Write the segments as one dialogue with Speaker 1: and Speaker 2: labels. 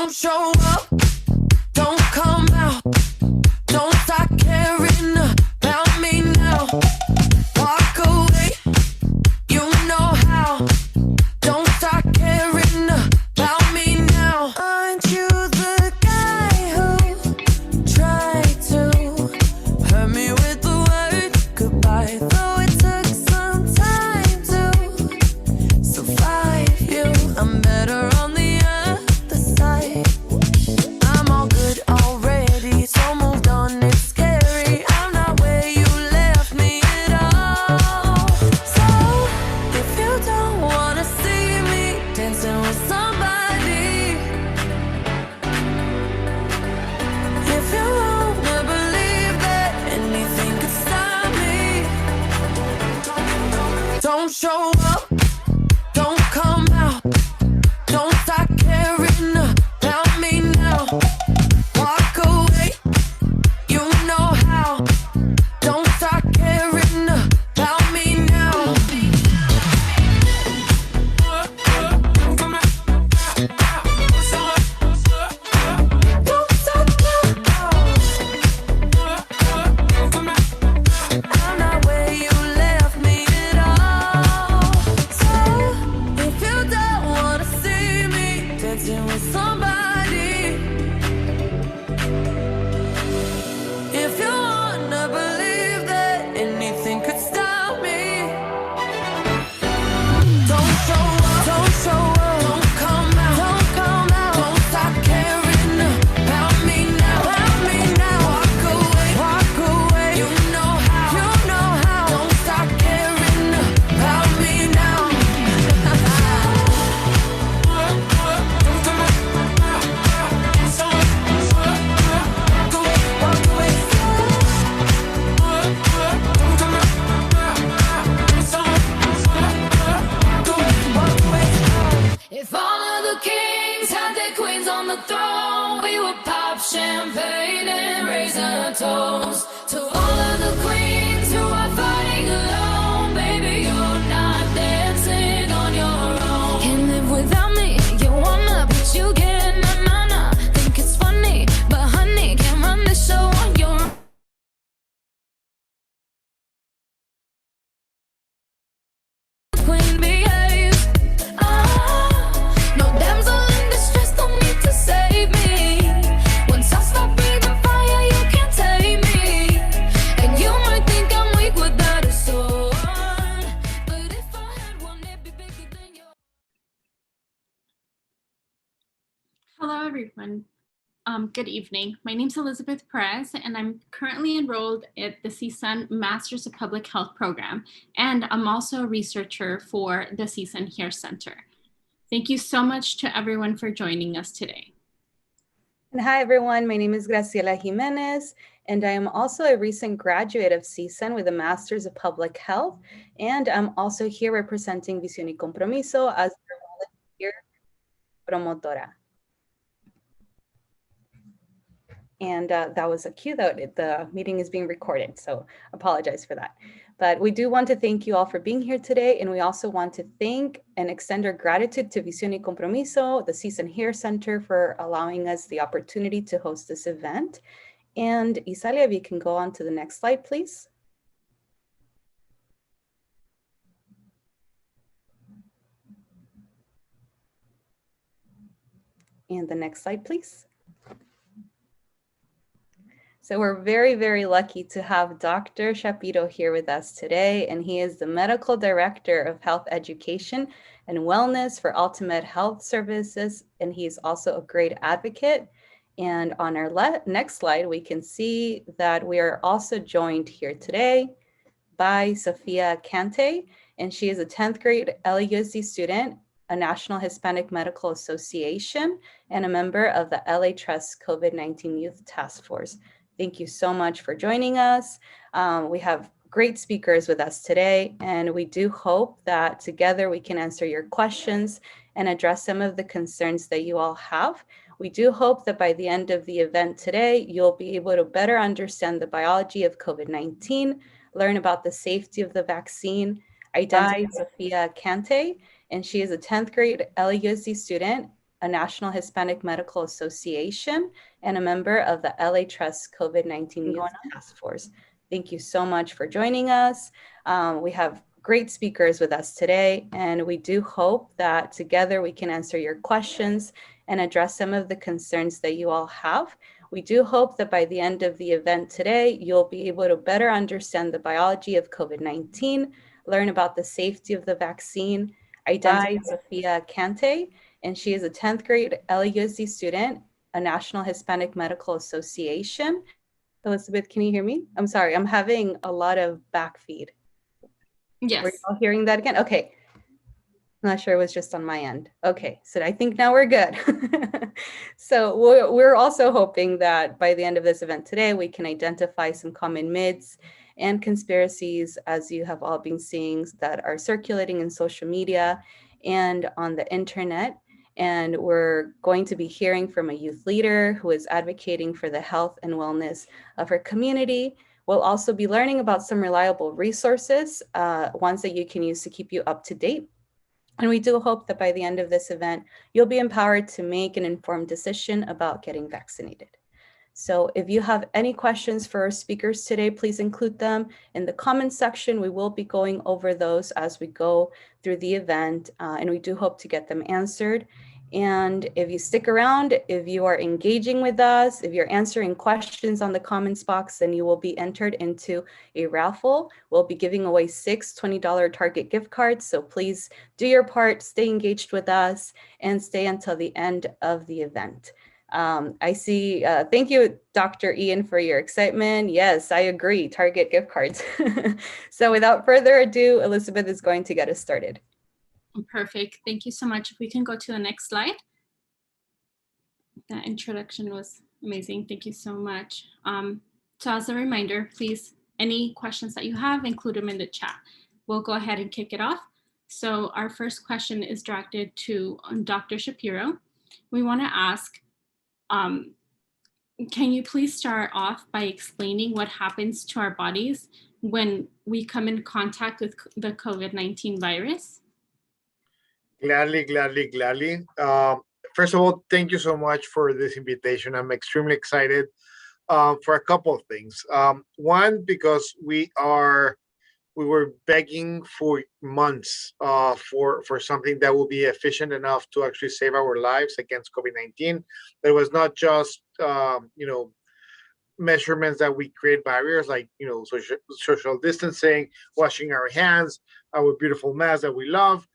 Speaker 1: Don't show up, don't come out, don't start caring about me now. Walk away, you know how. Don't start caring about me now. Aren't you the guy who tried to hurt me with the word goodbye? Though it took some time to survive you, I'm better on the other side. I'm all good already, so moved on, it's scary. I'm not where you left me at all. So, if you don't wanna see me dancing with somebody, if you wanna believe that anything could stop me, don't show up, don't come out, don't start caring about me now. Walk away, you know how. Don't start caring about me now. Don't stop now. I'm not where you left me at all. So if you don't wanna see me dancing with somebody, if you wanna believe that anything could stop me, don't show up, don't come out, don't stop caring about me now, walk away, you know how, don't stop caring about me now. Walk away. If all of the kings had their queens on the throne, we would pop champagne and raise a toast to all of the queens who are fighting alone. Baby, you're not dancing on your own. Can't live without me, you wanna, but you get na. Think it's funny, but honey, can't run the show on your own. Queen behaves. No damsel in distress, don't need to save me. Once I stop breathing fire, you can't tame me. And you might think I'm weak without a sword, but if I had one, it'd be bigger than yours.
Speaker 2: Hello, everyone. Good evening. My name is Elizabeth Perez, and I'm currently enrolled at the CSUN Masters of Public Health program, and I'm also a researcher for the CSUN Here Center. Thank you so much to everyone for joining us today.
Speaker 3: And hi, everyone. My name is Graciela Jimenez, and I am also a recent graduate of CSUN with a Master's of Public Health. And I'm also here representing Visión y Compromiso as their volunteer promotora. And that was a cue that the meeting is being recorded, so apologize for that. But we do want to thank you all for being here today, and we also want to thank and extend our gratitude to Visión y Compromiso, the CSUN Here Center, for allowing us the opportunity to host this event. And Isalia, if you can go on to the next slide, please. And the next slide, please. So we're very, very lucky to have Dr. Shapiro here with us today, and he is the Medical Director of Health Education and Wellness for Ultimate Health Services, and he's also a great advocate. And on our next slide, we can see that we are also joined here today by Sofia Cante, and she is a 10th grade LAUSD student, a National Hispanic Medical Association, and a member of the LA Trust COVID-19 Youth Task Force. Thank you so much for joining us. We have great speakers with us today, and we do hope that together we can answer your questions and address some of the concerns that you all have. We do hope that by the end of the event today, you'll be able to better understand the biology of COVID-19, learn about the safety of the vaccine, identify Sofia Cante, and she is a 10th grade LAUSD student, a National Hispanic Medical Association, and a member of the LA Trust COVID-19 Youth Task Force. Thank you so much for joining us. We have great speakers with us today, and we do hope that together we can answer your questions and address some of the concerns that you all have. We do hope that by the end of the event today, you'll be able to better understand the biology of COVID-19, learn about the safety of the vaccine, identify Sophia Cante, and she is a 10th grade LAUSD student, a National Hispanic Medical Association. Elizabeth, can you hear me? I'm sorry, I'm having a lot of backfeed.
Speaker 2: Yes.
Speaker 3: Were you all hearing that again? Okay. I'm not sure it was just on my end. Okay, so I think now we're good. So we're also hoping that by the end of this event today, we can identify some common myths and conspiracies, as you have all been seeing, that are circulating in social media and on the internet. And we're going to be hearing from a youth leader who is advocating for the health and wellness of her community. We'll also be learning about some reliable resources, ones that you can use to keep you up to date. And we do hope that by the end of this event, you'll be empowered to make an informed decision about getting vaccinated. So if you have any questions for our speakers today, please include them in the comments section. We will be going over those as we go through the event, and we do hope to get them answered. And if you stick around, if you are engaging with us, if you're answering questions on the comments box, then you will be entered into a raffle. We'll be giving away 6 $20 Target gift cards. So please do your part, stay engaged with us, and stay until the end of the event. I see, thank you, Dr. Ian, for your excitement. Yes, I agree, Target gift cards. So without further ado, Elizabeth is going to get us started.
Speaker 2: Perfect. Thank you so much. If we can go to the next slide. That introduction was amazing. Thank you so much. So as a reminder, please, any questions that you have, include them in the chat. We'll go ahead and kick it off. So our first question is directed to Dr. Shapiro. We want to ask, can you please start off by explaining what happens to our bodies when we come in contact with the COVID-19 virus?
Speaker 4: Gladly. First of all, thank you so much for this invitation. I'm extremely excited for a couple of things. One, because we were begging for months for something that will be efficient enough to actually save our lives against COVID-19. That was not just measurements that we create barriers like social distancing, washing our hands, our beautiful masks that we love.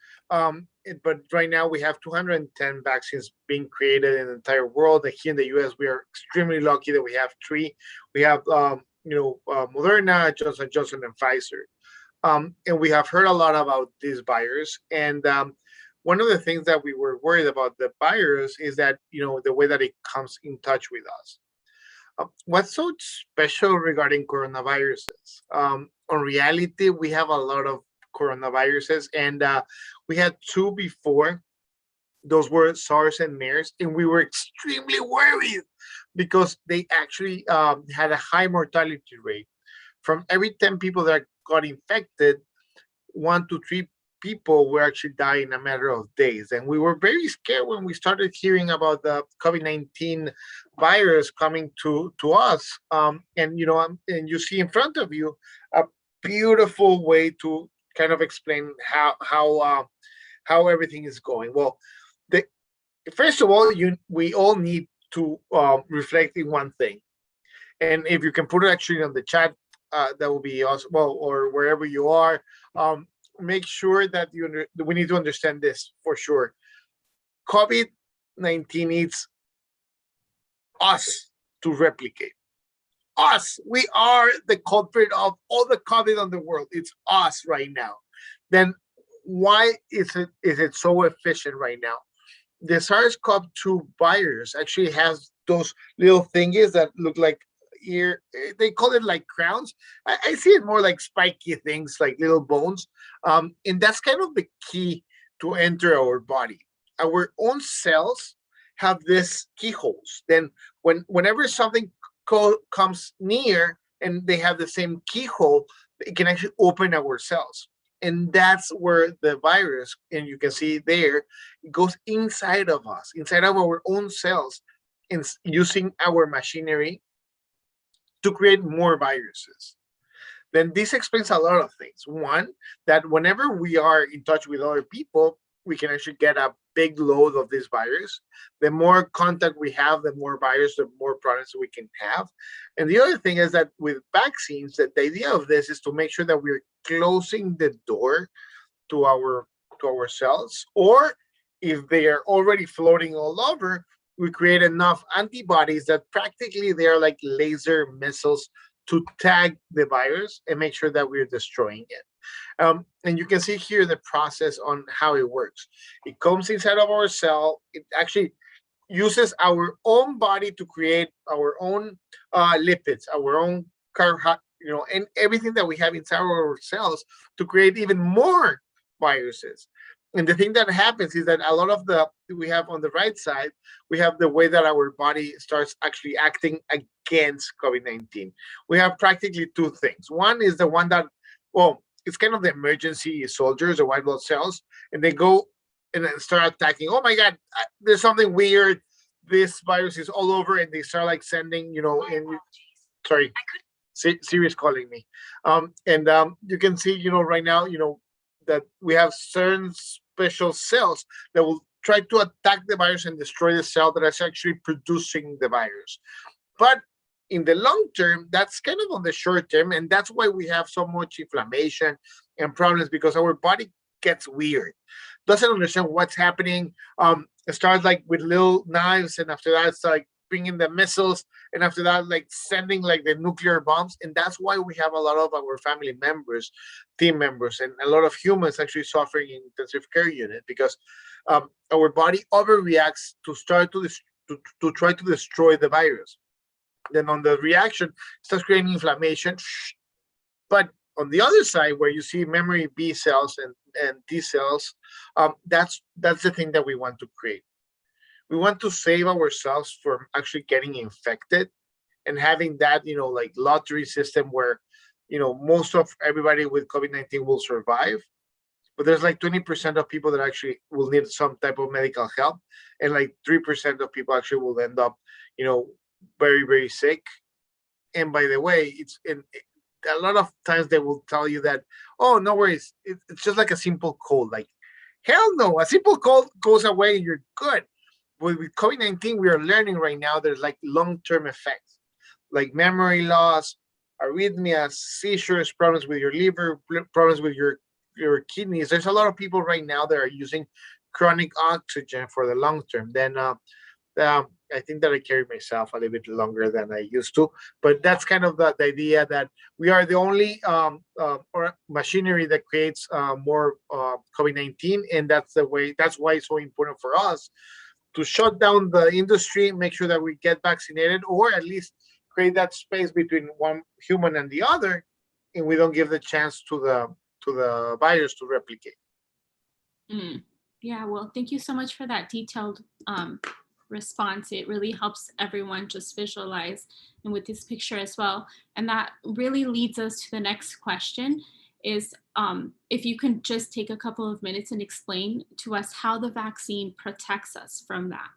Speaker 4: But right now we have 210 vaccines being created in the entire world. And here in the US, we are extremely lucky that we have 3. We have Moderna, Johnson & Johnson, and Pfizer. And we have heard a lot about this virus. And one of the things that we were worried about the virus is that, the way that it comes in touch with us. What's so special regarding coronaviruses? On reality, we have a lot of coronaviruses, and we had 2 before. Those were SARS and MERS, and we were extremely worried because they actually had a high mortality rate. From every 10 people that got infected, 1 to 3 people were actually dying in a matter of days. And we were very scared when we started hearing about the COVID-19 virus coming to us. And you see in front of you a beautiful way to kind of explain how everything is going. Well, first of all, we all need to reflect in one thing. And if you can put it actually on the chat, that will be awesome. Well, or wherever you are, make sure that we need to understand this for sure. COVID-19 needs us to replicate. Us. We are the culprit of all the COVID in the world. It's us right now. Then why is it so efficient right now? The SARS-CoV-2 virus actually has those little thingies that look like ear. They call it like crowns. I see it more like spiky things, like little bones. And that's kind of the key to enter our body. Our own cells have these keyholes. Then whenever something comes near and they have the same keyhole, it can actually open our cells. And that's where the virus, and you can see there, it goes inside of us, inside of our own cells, and using our machinery to create more viruses. Then this explains a lot of things. One, that whenever we are in touch with other people, we can actually get a big load of this virus. The more contact we have, the more virus, the more products we can have. And the other thing is that with vaccines, that the idea of this is to make sure that we're closing the door to our cells, or if they are already floating all over, we create enough antibodies that practically they are like laser missiles to tag the virus and make sure that we're destroying it. And you can see here the process on how it works. It comes inside of our cell. It actually uses our own body to create our own lipids, our own and everything that we have inside our cells to create even more viruses. And the thing that happens is that a lot of we have on the right side, we have the way that our body starts actually acting against COVID-19. We have practically two things. One is the one that, well, it's kind of the emergency soldiers or white blood cells, and they go and then start attacking. Oh my God, there's something weird. This virus is all over, and they start like sending, sorry, Siri's calling me. You can see, right now, that we have certain special cells that will try to attack the virus and destroy the cell that is actually producing the virus. But in the long term, that's kind of on the short term, and that's why we have so much inflammation and problems, because our body gets weird, doesn't understand what's happening. It starts like with little knives, and after that, it's like bringing the missiles, and after that, like sending like the nuclear bombs. And that's why we have a lot of our family members, team members, and a lot of humans actually suffering in intensive care unit, because our body overreacts to start to try to destroy the virus. Then on the reaction, it starts creating inflammation. But on the other side, where you see memory B cells and T cells, that's the thing that we want to create. We want to save ourselves from actually getting infected and having that, like lottery system where, most of everybody with COVID-19 will survive. But there's like 20% of people that actually will need some type of medical help. And like 3% of people actually will end up, very, very sick. And by the way, a lot of times they will tell you that, oh, no worries, it's just like a simple cold. Like, hell no, a simple cold goes away and you're good. But with COVID-19, we are learning right now there's like long-term effects, like memory loss, arrhythmias, seizures, problems with your liver, problems with your kidneys. There's a lot of people right now that are using chronic oxygen for the long term. Then I think that I carry myself a little bit longer than I used to, but that's kind of the idea that we are the only or machinery that creates more COVID-19, and that's why it's so important for us to shut down the industry, make sure that we get vaccinated, or at least create that space between one human and the other, and we don't give the chance to the virus to replicate.
Speaker 2: Yeah, well, thank you so much for that detailed response. It really helps everyone just visualize, and with this picture as well. And that really leads us to the next question is if you can just take a couple of minutes and explain to us how the vaccine protects us from that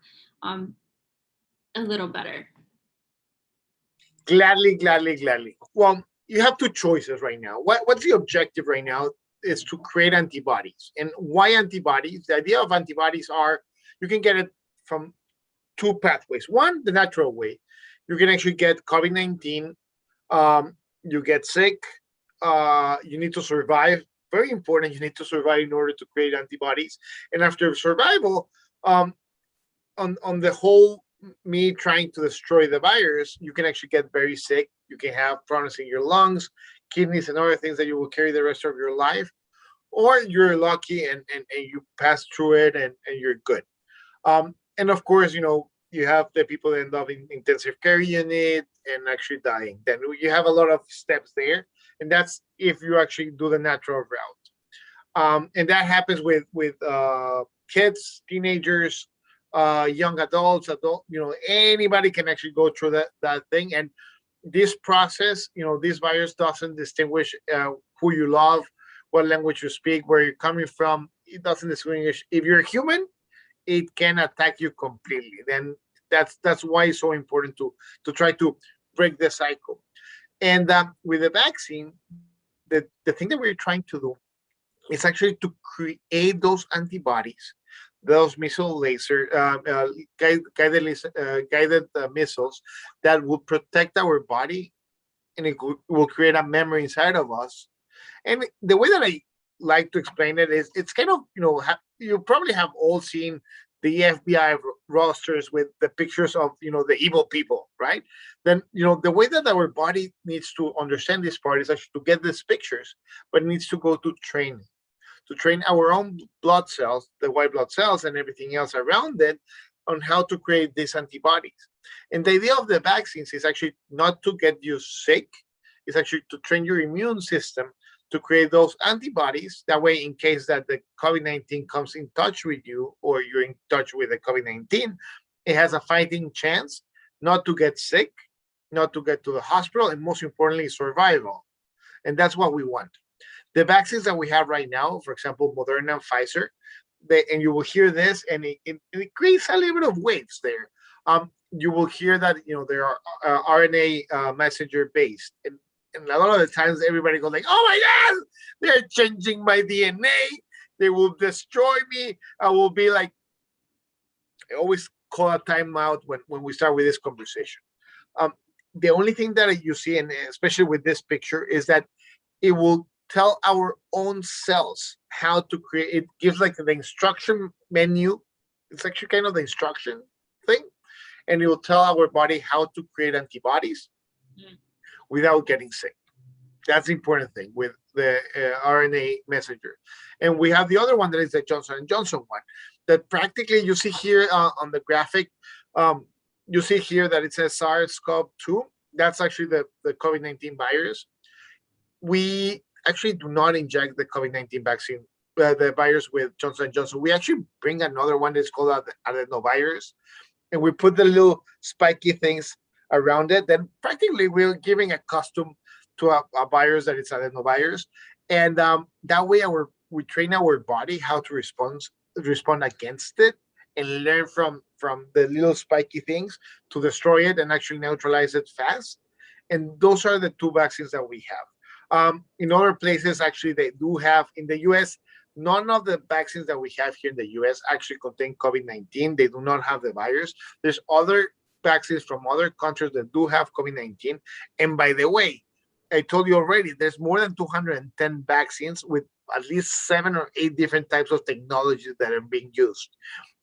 Speaker 2: a little better.
Speaker 4: Gladly. Well, you have two choices right now. What's the objective right now is to create antibodies. And why antibodies? The idea of antibodies are you can get it from two pathways. One, the natural way. You can actually get COVID-19, you get sick, you need to survive. Very important, you need to survive in order to create antibodies. And after survival, on the whole me trying to destroy the virus, you can actually get very sick. You can have problems in your lungs, kidneys, and other things that you will carry the rest of your life. Or you're lucky and you pass through it and you're good. And of course, you have the people that end up in intensive care unit and actually dying. Then you have a lot of steps there. And that's if you actually do the natural route. And that happens with kids, teenagers, young adults, anybody can actually go through that thing. And this process, this virus doesn't distinguish who you love, what language you speak, where you're coming from. It doesn't distinguish. If you're human, it can attack you completely. Then that's why it's so important to try to break the cycle. And with the vaccine, the thing that we're trying to do is actually to create those antibodies, those missile laser guided missiles that will protect our body, and it will create a memory inside of us. And the way that I like to explain it is, it's kind of, you probably have all seen the FBI rosters with the pictures of, the evil people, right? Then, the way that our body needs to understand this part is actually to get these pictures, but it needs to go to train our own blood cells, the white blood cells and everything else around it, on how to create these antibodies. And the idea of the vaccines is actually not to get you sick, it's actually to train your immune system to create those antibodies. That way, in case that the COVID-19 comes in touch with you, or you're in touch with the COVID-19, it has a fighting chance not to get sick, not to get to the hospital, and most importantly, survival. And that's what we want. The vaccines that we have right now, for example, Moderna and Pfizer, and you will hear this, and it creates a little bit of waves there. You will hear that they are RNA messenger based, and a lot of the times everybody goes like, "Oh my God, they're changing my DNA. They will destroy me." I will be like, I always call a timeout when we start with this conversation. The only thing that you see, and especially with this picture, is that it will tell our own cells how to create. It gives like the instruction menu. It's actually kind of the instruction thing, and it will tell our body how to create antibodies without getting sick. That's the important thing with the RNA messenger. And we have the other one that is the Johnson & Johnson one, that practically you see here on the graphic, you see here that it says SARS-CoV-2. That's actually the COVID-19 virus. We actually do not inject the COVID-19 vaccine, the virus with Johnson & Johnson. We actually bring another one that's called adenovirus, and we put the little spiky things around it. Then practically we're giving a custom to a virus that is adenovirus, and that way we train our body how to respond against it, and learn from the little spiky things to destroy it and actually neutralize it fast. And those are the two vaccines that we have. In other places, actually, they do have. In the US, none of the vaccines that we have here in the US actually contain COVID-19. They do not have the virus. There's other vaccines from other countries that do have COVID-19. And by the way, I told you already, there's more than 210 vaccines with at least 7 or 8 different types of technologies that are being used.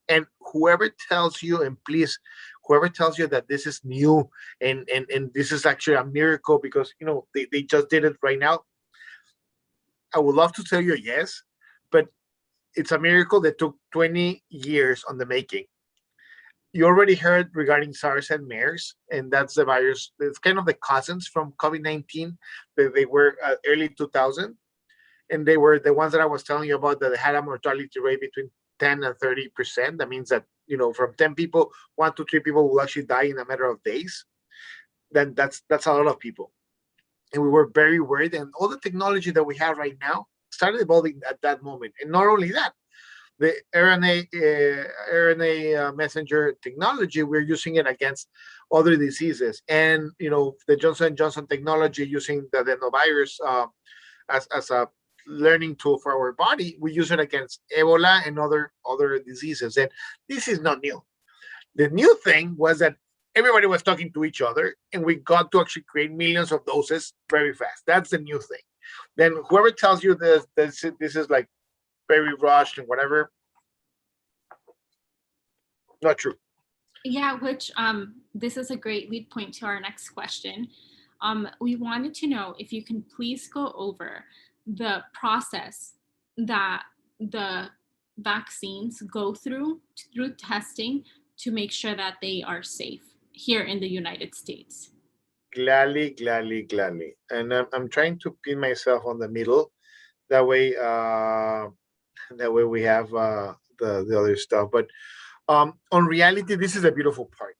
Speaker 4: And whoever tells you, and please, whoever tells you that this is new and this is actually a miracle because they just did it right now, I would love to tell you yes, but it's a miracle that took 20 years on the making. You already heard regarding SARS and MERS, and that's the virus. It's kind of the cousins from COVID-19. They were early 2000, and they were the ones that I was telling you about that had a mortality rate between 10 and 30%. That means that from 10 people, 1 to 3 people will actually die in a matter of days. Then that's a lot of people, and we were very worried. And all the technology that we have right now started evolving at that moment. And not only that, the RNA messenger technology, we're using it against other diseases. And the Johnson & Johnson technology, using the adenovirus as a learning tool for our body, we use it against Ebola and other diseases. And this is not new. The new thing was that everybody was talking to each other, and we got to actually create millions of doses very fast. That's the new thing. Then whoever tells you this is like very rushed and whatever, not true.
Speaker 2: Yeah, which this is a great lead point to our next question. We wanted to know if you can please go over the process that the vaccines go through testing to make sure that they are safe here in the United States.
Speaker 4: Gladly. And I'm trying to pin myself on the middle. That way we have the other stuff. But on reality, this is a beautiful part.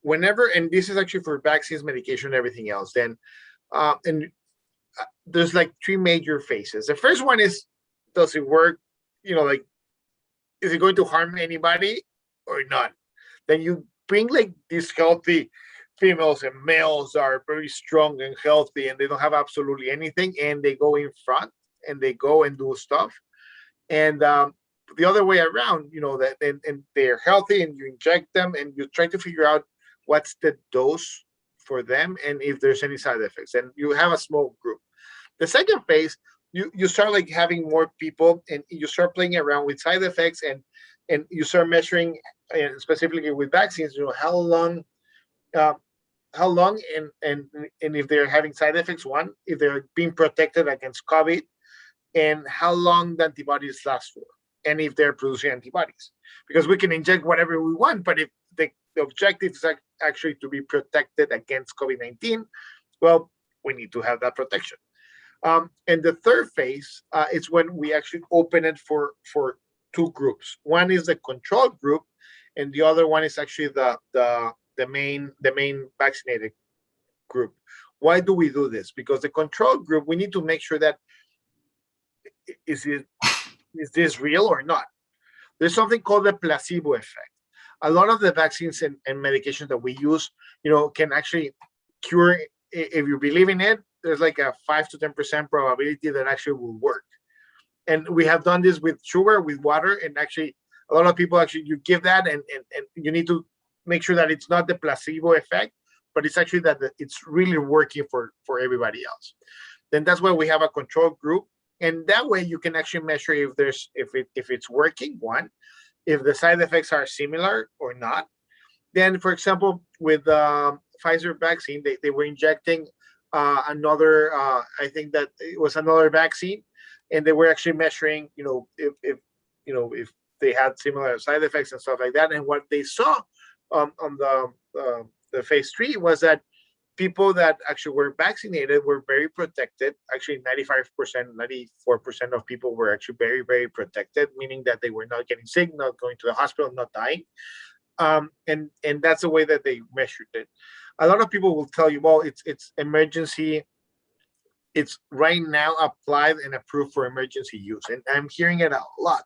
Speaker 4: Whenever, and this is actually for vaccines, medication, everything else, then and there's like three major phases. The first one is, does it work? Like, is it going to harm anybody or not? Then you bring like these healthy females and males that are very strong and healthy, and they don't have absolutely anything, and they go in front and they go and do stuff. And the other way around, that and they're healthy, and you inject them, and you try to figure out what's the dose for them and if there's any side effects. And you have a small group. The second phase, you start like having more people, and you start playing around with side effects, and you start measuring, specifically with vaccines, how long, and if they're having side effects, one, if they're being protected against COVID, and how long the antibodies last for, and if they're producing antibodies. Because we can inject whatever we want, but if the objective is actually to be protected against COVID-19, well, we need to have that protection. And the third phase is when we actually open it for two groups. One is the control group, and the other one is actually the main vaccinated group. Why do we do this? Because the control group, we need to make sure that is this real or not? There's something called the placebo effect. A lot of the vaccines and medications that we use, can actually cure. If you believe in it, there's like a 5 to 10% probability that actually will work. And we have done this with sugar, with water, and actually a lot of people you give that, and you need to make sure that it's not the placebo effect, but it's actually that it's really working for everybody else. Then that's why we have a control group, and that way you can actually measure if it's working. One, if the side effects are similar or not. Then, for example, with Pfizer vaccine, they were injecting another. I think that it was another vaccine, and they were actually measuring, if they had similar side effects and stuff like that. And what they saw on the phase 3 was that people that actually were vaccinated were very protected. Actually, 95%, 94% of people were actually very, very protected, meaning that they were not getting sick, not going to the hospital, not dying. And that's the way that they measured it. A lot of people will tell you, well, it's emergency. It's right now applied and approved for emergency use. And I'm hearing it a lot.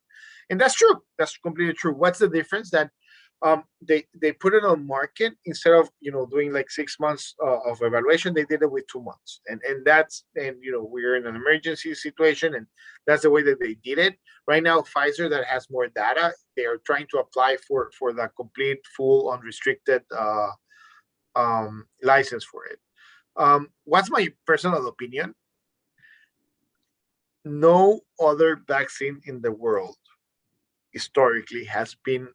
Speaker 4: And that's true. That's completely true. What's the difference? That they put it on market instead of doing like 6 months of evaluation. They did it with 2 months, and we're in an emergency situation, and that's the way that they did it. Right now, Pfizer, that has more data, they are trying to apply for the complete, full, unrestricted license for it. What's my personal opinion? No other vaccine in the world historically has been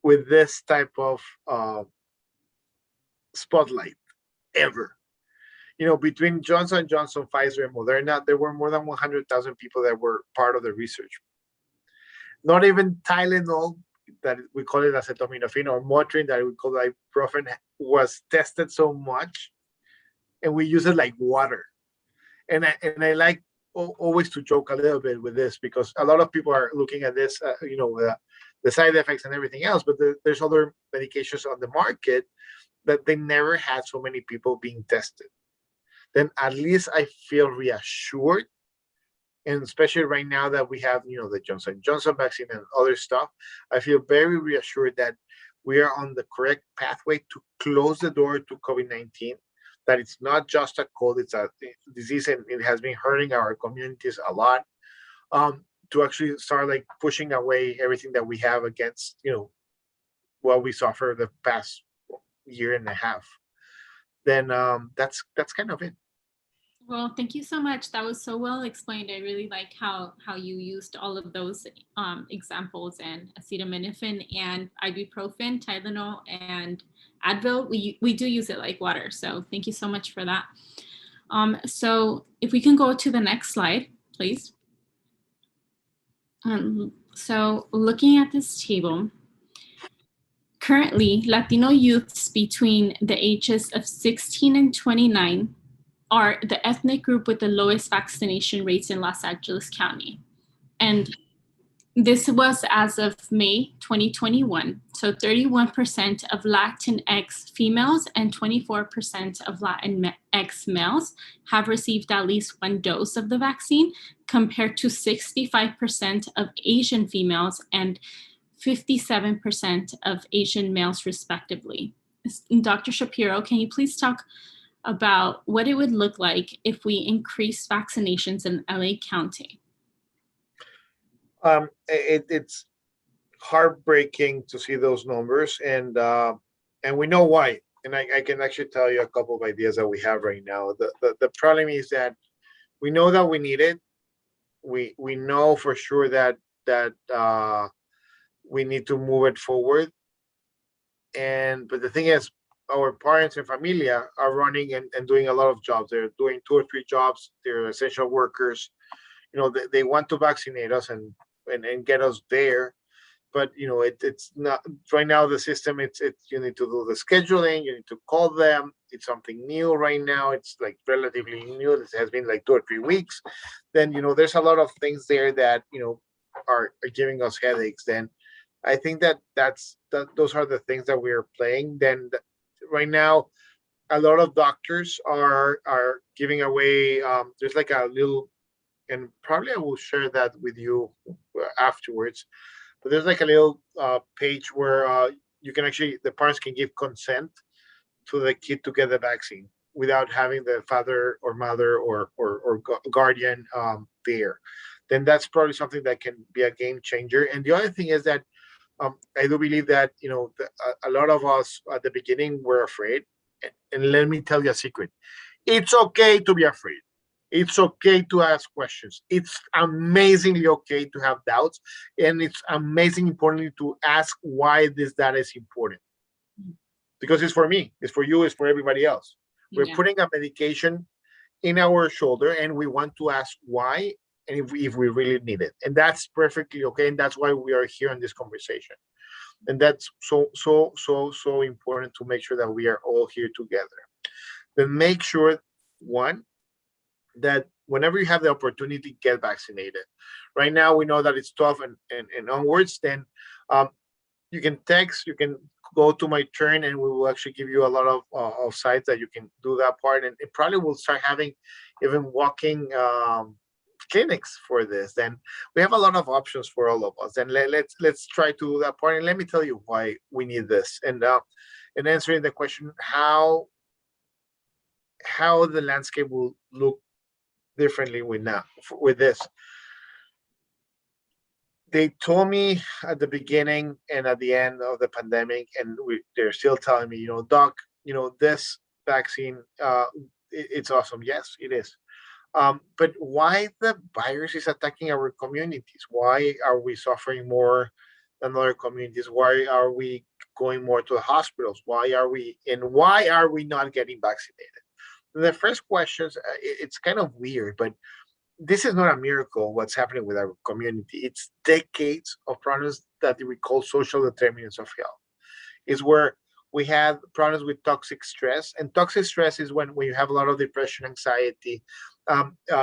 Speaker 4: with this type of spotlight ever. Between Johnson & Johnson, Pfizer, and Moderna, there were more than 100,000 people that were part of the research. Not even Tylenol, that we call it acetaminophen, or Motrin, that we call ibuprofen, was tested so much, and we use it like water. And I like always to joke a little bit with this, because a lot of people are looking at this, the side effects and everything else, but there's other medications on the market that they never had so many people being tested. Then at least I feel reassured, and especially right now that we have, the Johnson & Johnson vaccine and other stuff, I feel very reassured that we are on the correct pathway to close the door to COVID-19, that it's not just a cold, it's a disease, and it has been hurting our communities a lot. To actually start like pushing away everything that we have against, what we suffer the past year and a half. Then that's kind of it.
Speaker 2: Well, thank you so much. That was so well explained. I really like how you used all of those examples, and acetaminophen and ibuprofen, Tylenol, and Advil. We do use it like water. So thank you so much for that. So if we can go to the next slide, please. So looking at this table, currently Latino youths between the ages of 16 and 29 are the ethnic group with the lowest vaccination rates in Los Angeles County. And This was as of May 2021. So 31% of Latinx females and 24% of Latinx males have received at least one dose of the vaccine, compared to 65% of Asian females and 57% of Asian males, respectively. Dr. Shapiro, can you please talk about what it would look like if we increased vaccinations in LA County?
Speaker 4: It's heartbreaking to see those numbers, and we know why. And I can actually tell you a couple of ideas that we have right now. The problem is that we know that we need it. We know for sure that we need to move it forward. But the thing is, our parents and familia are running and doing a lot of jobs. They're doing 2 or 3 jobs. They're essential workers. They want to vaccinate us and get us there, but it's not right now. The system, it's you need to do the scheduling, you need to call them. It's something new right now. It's like relatively new. It has been like 2 or 3 weeks. Then there's a lot of things there that are giving us headaches. Then I think those are the things that we're playing. Then right now, a lot of doctors are giving away. There's like a little, and probably I will share that with you afterwards. But there's like a little page where you can actually, the parents can give consent to the kid to get the vaccine without having the father or mother or guardian there. Then that's probably something that can be a game changer. And the other thing is that I do believe that a lot of us at the beginning were afraid. And let me tell you a secret: it's okay to be afraid. It's okay to ask questions. It's amazingly okay to have doubts. And it's amazing importantly to ask why this data is important. Because it's for me, it's for you, it's for everybody else. We're putting a medication in our shoulder and we want to ask why and if we really need it. And that's perfectly okay. And that's why we are here in this conversation. And that's so important to make sure that we are all here together. Then make sure, one, that whenever you have the opportunity, get vaccinated. Right now, we know that it's tough and onwards. Then you can text, you can go to My Turn, and we will actually give you a lot of sites that you can do that part. And it probably will start having even walking clinics for this. Then we have a lot of options for all of us. And let's try to do that part. And let me tell you why we need this. And answering the question how the landscape will look differently with this. They told me at the beginning and at the end of the pandemic, and they're still telling me, Doc, this vaccine, it's awesome. Yes, it is. But why the virus is attacking our communities? Why are we suffering more than other communities? Why are we going more to the hospitals? Why are we not getting vaccinated? The first questions, it's kind of weird, but this is not a miracle what's happening with our community. It's decades of problems that we call social determinants of health. It's where we have problems with toxic stress. And toxic stress is when you have a lot of depression, anxiety.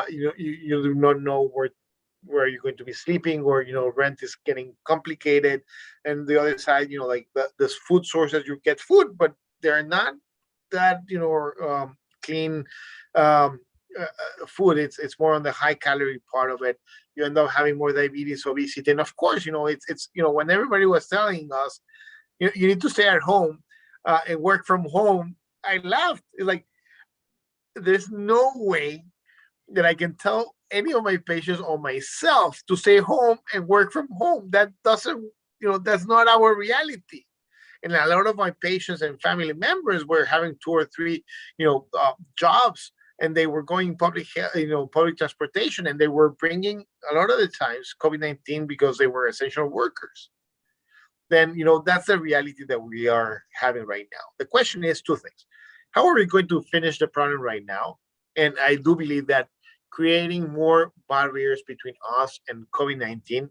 Speaker 4: You do not know where you're going to be sleeping, or rent is getting complicated. And the other side, like there's food sources, you get food, but they're not that clean food. It's more on the high calorie part of it. You end up having more diabetes, obesity, and of course, it's when everybody was telling us, you need to stay at home and work from home. I laughed. It's like, there's no way that I can tell any of my patients or myself to stay home and work from home. That doesn't, that's not our reality. And a lot of my patients and family members were having 2 or 3, jobs, and they were going public transportation, and they were bringing a lot of the times COVID-19 because they were essential workers. Then, that's the reality that we are having right now. The question is 2 things. How are we going to finish the problem right now? And I do believe that creating more barriers between us and COVID-19,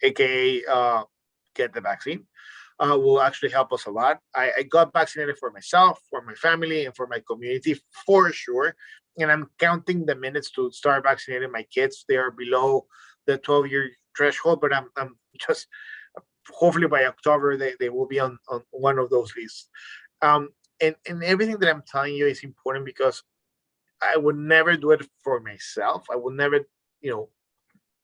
Speaker 4: aka get the vaccine, will actually help us a lot. I got vaccinated for myself, for my family, and for my community for sure. And I'm counting the minutes to start vaccinating my kids. They are below the 12-year threshold, but I'm just hopefully by October they will be on one of those lists. And everything that I'm telling you is important because I would never do it for myself. I would never,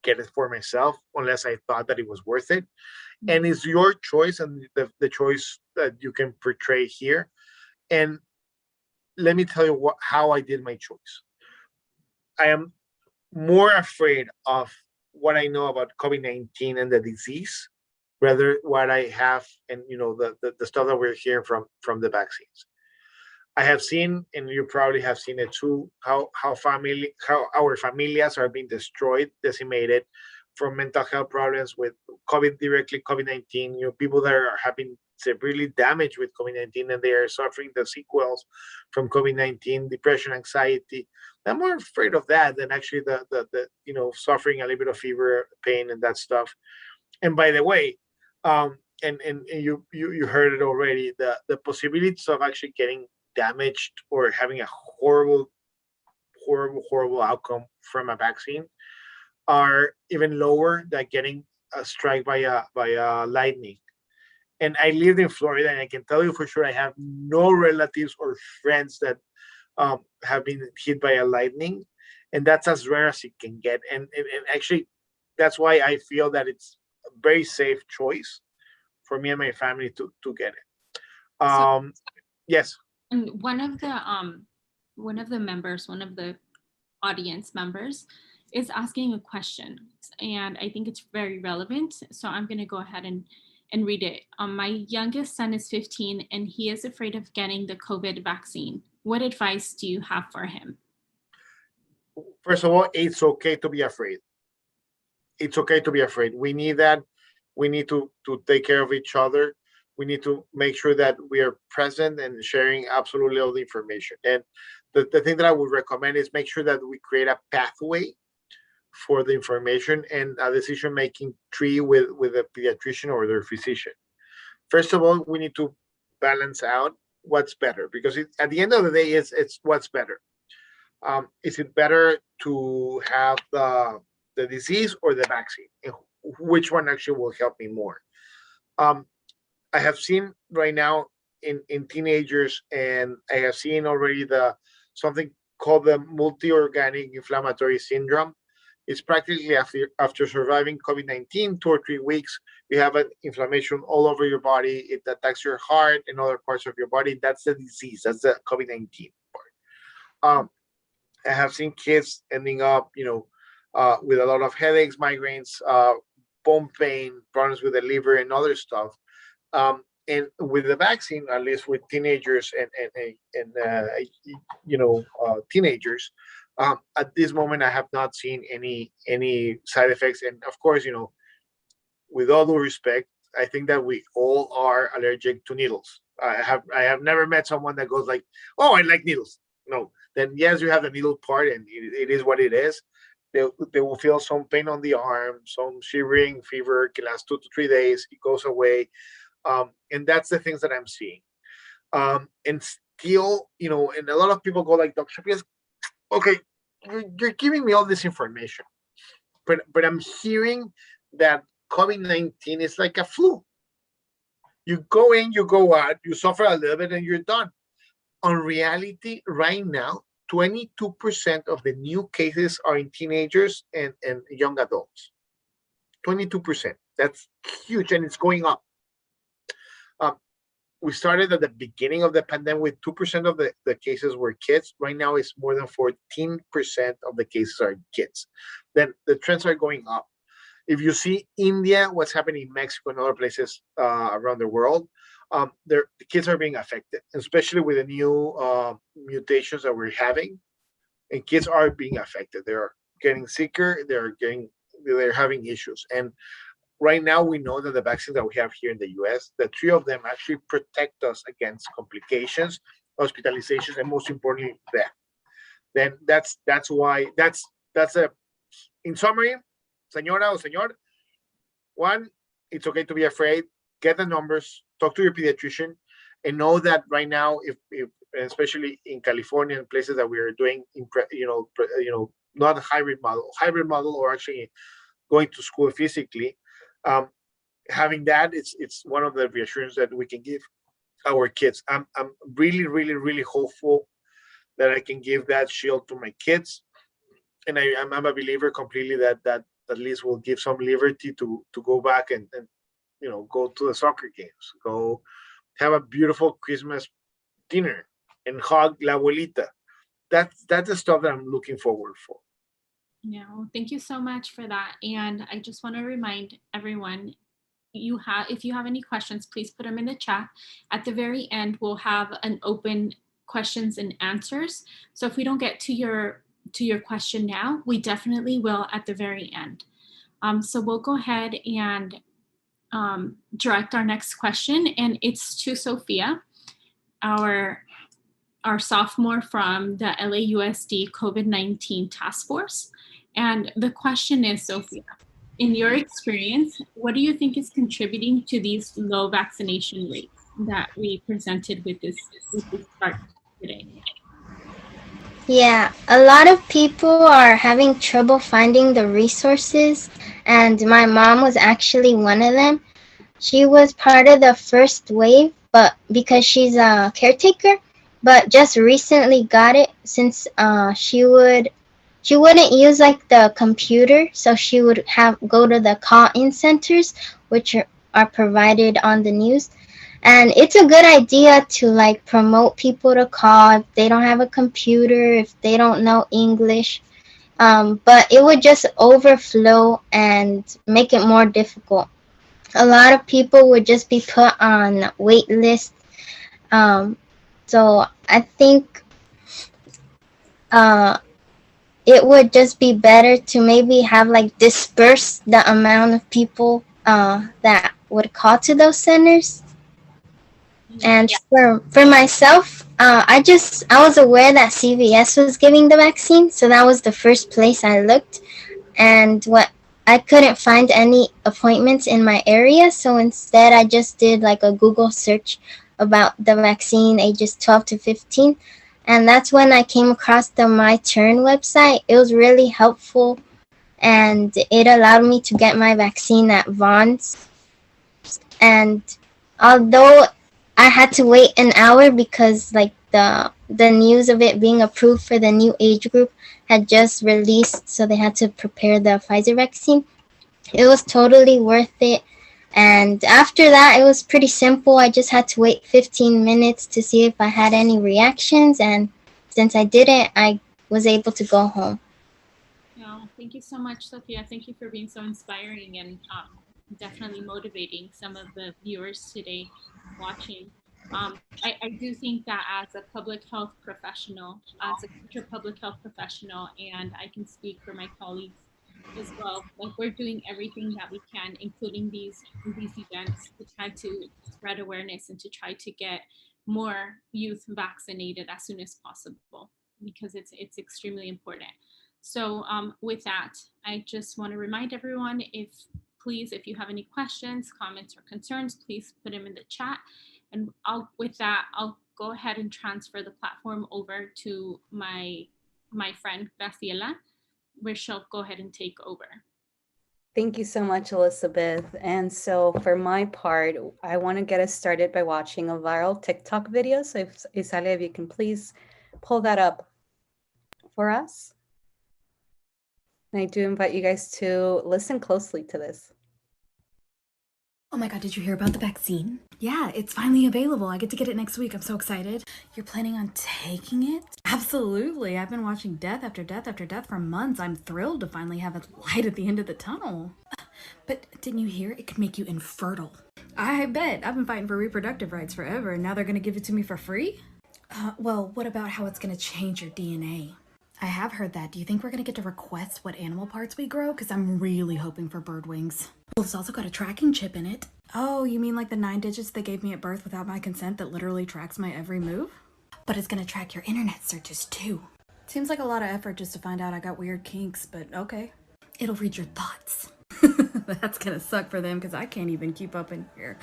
Speaker 4: get it for myself unless I thought that it was worth it. And it's your choice and the choice that you can portray here. And let me tell you how I did my choice. I am more afraid of what I know about COVID-19 and the disease, rather what I have and the stuff that we're hearing from the vaccines. I have seen, and you probably have seen it too, how our familias are being destroyed, decimated from mental health problems with COVID-19. People that have been severely damaged with COVID-19 and they are suffering the sequels from COVID-19, depression, anxiety. I'm more afraid of that than actually the suffering a little bit of fever, pain, and that stuff. And by the way, and you heard it already, the possibilities of actually getting damaged or having a horrible outcome from a vaccine are even lower than getting struck by a lightning. And I lived in Florida, and I can tell you for sure I have no relatives or friends that have been hit by a lightning, and that's as rare as it can get. And actually, that's why I feel that it's a very safe choice for me and my family to get it. Yes.
Speaker 2: And one of the audience members is asking a question, and I think it's very relevant. So I'm going to go ahead and read it. My youngest son is 15 and he is afraid of getting the COVID vaccine. What advice do you have for him?
Speaker 4: First of all, it's okay to be afraid. It's okay to be afraid. We need that. We need to take care of each other. We need to make sure that we are present and sharing absolutely all the information. And the thing that I would recommend is make sure that we create a pathway for the information and a decision-making tree with a pediatrician or their physician. First of all, we need to balance out what's better, because at the end of the day, it's what's better. Is it better to have the disease or the vaccine? Which one actually will help me more? I have seen right now in teenagers, and I have seen already something called the multi-organic inflammatory syndrome. It's practically after surviving COVID-19 2 or 3 weeks, you have an inflammation all over your body. It attacks your heart and other parts of your body. That's the disease. That's the COVID-19 part. I have seen kids ending up, with a lot of headaches, migraines, bone pain, problems with the liver, and other stuff. And with the vaccine, at least with teenagers and teenagers, at this moment, I have not seen any side effects. And of course, with all due respect, I think that we all are allergic to needles. I have never met someone that goes like, "Oh, I like needles." No. Then yes, you have the needle part, and it is what it is. They will feel some pain on the arm, some shivering, fever, can last 2 to 3 days. It goes away. And that's the things that I'm seeing. And still, and a lot of people go like, Dr. Shapias, okay, you're giving me all this information, but I'm hearing that COVID-19 is like a flu. You go in, you go out, you suffer a little bit, and you're done. On reality, right now, 22% of the new cases are in teenagers and young adults. 22%. That's huge, and it's going up. We started at the beginning of the pandemic with 2% of the cases were kids. Right now, it's more than 14% of the cases are kids. Then the trends are going up. If you see India, what's happening in Mexico and other places around the world, the kids are being affected, especially with the new mutations that we're having. And kids are being affected. They're getting sicker. They're having issues. And right now, we know that the vaccines that we have here in the US, the 3 of them actually protect us against complications, hospitalizations, and most importantly, death. Then that's in summary, señora or señor, one, it's okay to be afraid. Get the numbers, talk to your pediatrician, and know that right now, if especially in California and places that we are doing, not a hybrid model or actually going to school physically. Um, Having that, it's one of the reassurance that we can give our kids. I'm really, really, really hopeful that I can give that shield to my kids, and I'm a believer completely that at least will give some liberty to go back and go to the soccer games, go have a beautiful Christmas dinner, and hug la abuelita. That's the stuff that I'm looking forward for.
Speaker 2: Yeah, well, thank you so much for that. And I just want to remind everyone, if you have any questions, please put them in the chat. At the very end, we'll have an open questions and answers. So if we don't get to your question now, we definitely will at the very end. So we'll go ahead and direct our next question, and it's to Sophia, our sophomore from the LAUSD COVID-19 task force. And the question is, Sophia, in your experience, what do you think is contributing to these low vaccination rates that we presented with this chart today?
Speaker 5: Yeah, a lot of people are having trouble finding the resources, and my mom was actually one of them. She was part of the first wave, but because she's a caretaker, but just recently got it since she wouldn't use like the computer, so she would go to the call-in centers, which are provided on the news. And it's a good idea to like promote people to call if they don't have a computer, if they don't know English. But it would just overflow and make it more difficult. A lot of people would just be put on wait lists. So I think it would just be better to maybe have like disperse the amount of people that would call to those centers. And for myself, I was aware that CVS was giving the vaccine, so that was the first place I looked. And I couldn't find any appointments in my area, so instead I just did like a Google search about the vaccine ages 12 to 15. And that's when I came across the My Turn website. It was really helpful, and it allowed me to get my vaccine at Vaughn's. And although I had to wait an hour because like the news of it being approved for the new age group had just released, so they had to prepare the Pfizer vaccine. It was totally worth it. And after that, it was pretty simple. I just had to wait 15 minutes to see if I had any reactions. And since I didn't, I was able to go home.
Speaker 2: No, thank you so much, Sophia. Thank you for being so inspiring and definitely motivating some of the viewers today watching. I do think that as a public health professional, as a future public health professional, and I can speak for my colleagues as well, like we're doing everything that we can, including these events, to try to spread awareness and to try to get more youth vaccinated as soon as possible, because it's extremely important. So with that, I just want to remind everyone, if you have any questions, comments, or concerns, please put them in the chat. And with that, I'll go ahead and transfer the platform over to my friend Graciela, where she'll go ahead and take over.
Speaker 3: Thank you so much, Elizabeth. And so for my part, I want to get us started by watching a viral TikTok video. So if Isalia, if you can please pull that up for us. And I do invite you guys to listen closely to this.
Speaker 6: Oh my God, did you hear about the vaccine? Yeah, it's finally available. I get to get it next week. I'm so excited. You're planning on taking it? Absolutely. I've been watching death after death after death for months. I'm thrilled to finally have a light at the end of the tunnel. But didn't you hear it could make you infertile? I bet. I've been fighting for reproductive rights forever, and now they're going to give it to me for free? Well, what about how it's going to change your DNA? I have heard that. Do you think we're going to get to request what animal parts we grow? Because I'm really hoping for bird wings. Well, it's also got a tracking chip in it. Oh, you mean like the 9 digits they gave me at birth without my consent that literally tracks my every move? But it's going to track your internet searches too. Seems like a lot of effort just to find out I got weird kinks, but okay. It'll read your thoughts. That's going to suck for them because I can't even keep up in here.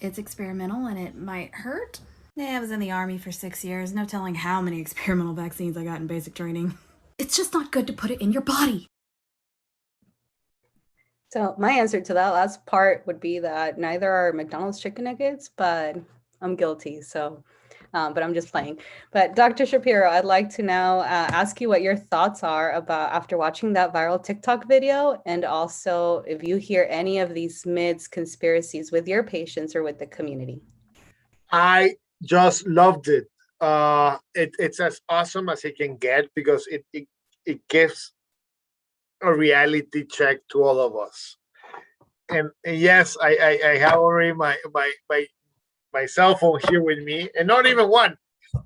Speaker 6: It's experimental and it might hurt. Yeah, I was in the Army for 6 years. No telling how many experimental vaccines I got in basic training. It's just not good to put it in your body.
Speaker 3: So my answer to that last part would be that neither are McDonald's chicken nuggets, but I'm guilty. So, but I'm just playing. But Dr. Shapiro, I'd like to now ask you what your thoughts are about after watching that viral TikTok video, and also if you hear any of these myths, conspiracies with your patients or with the community.
Speaker 4: I just loved it. It's as awesome as it can get because it gives a reality check to all of us. And yes, I have already my cell phone here with me, and not even one,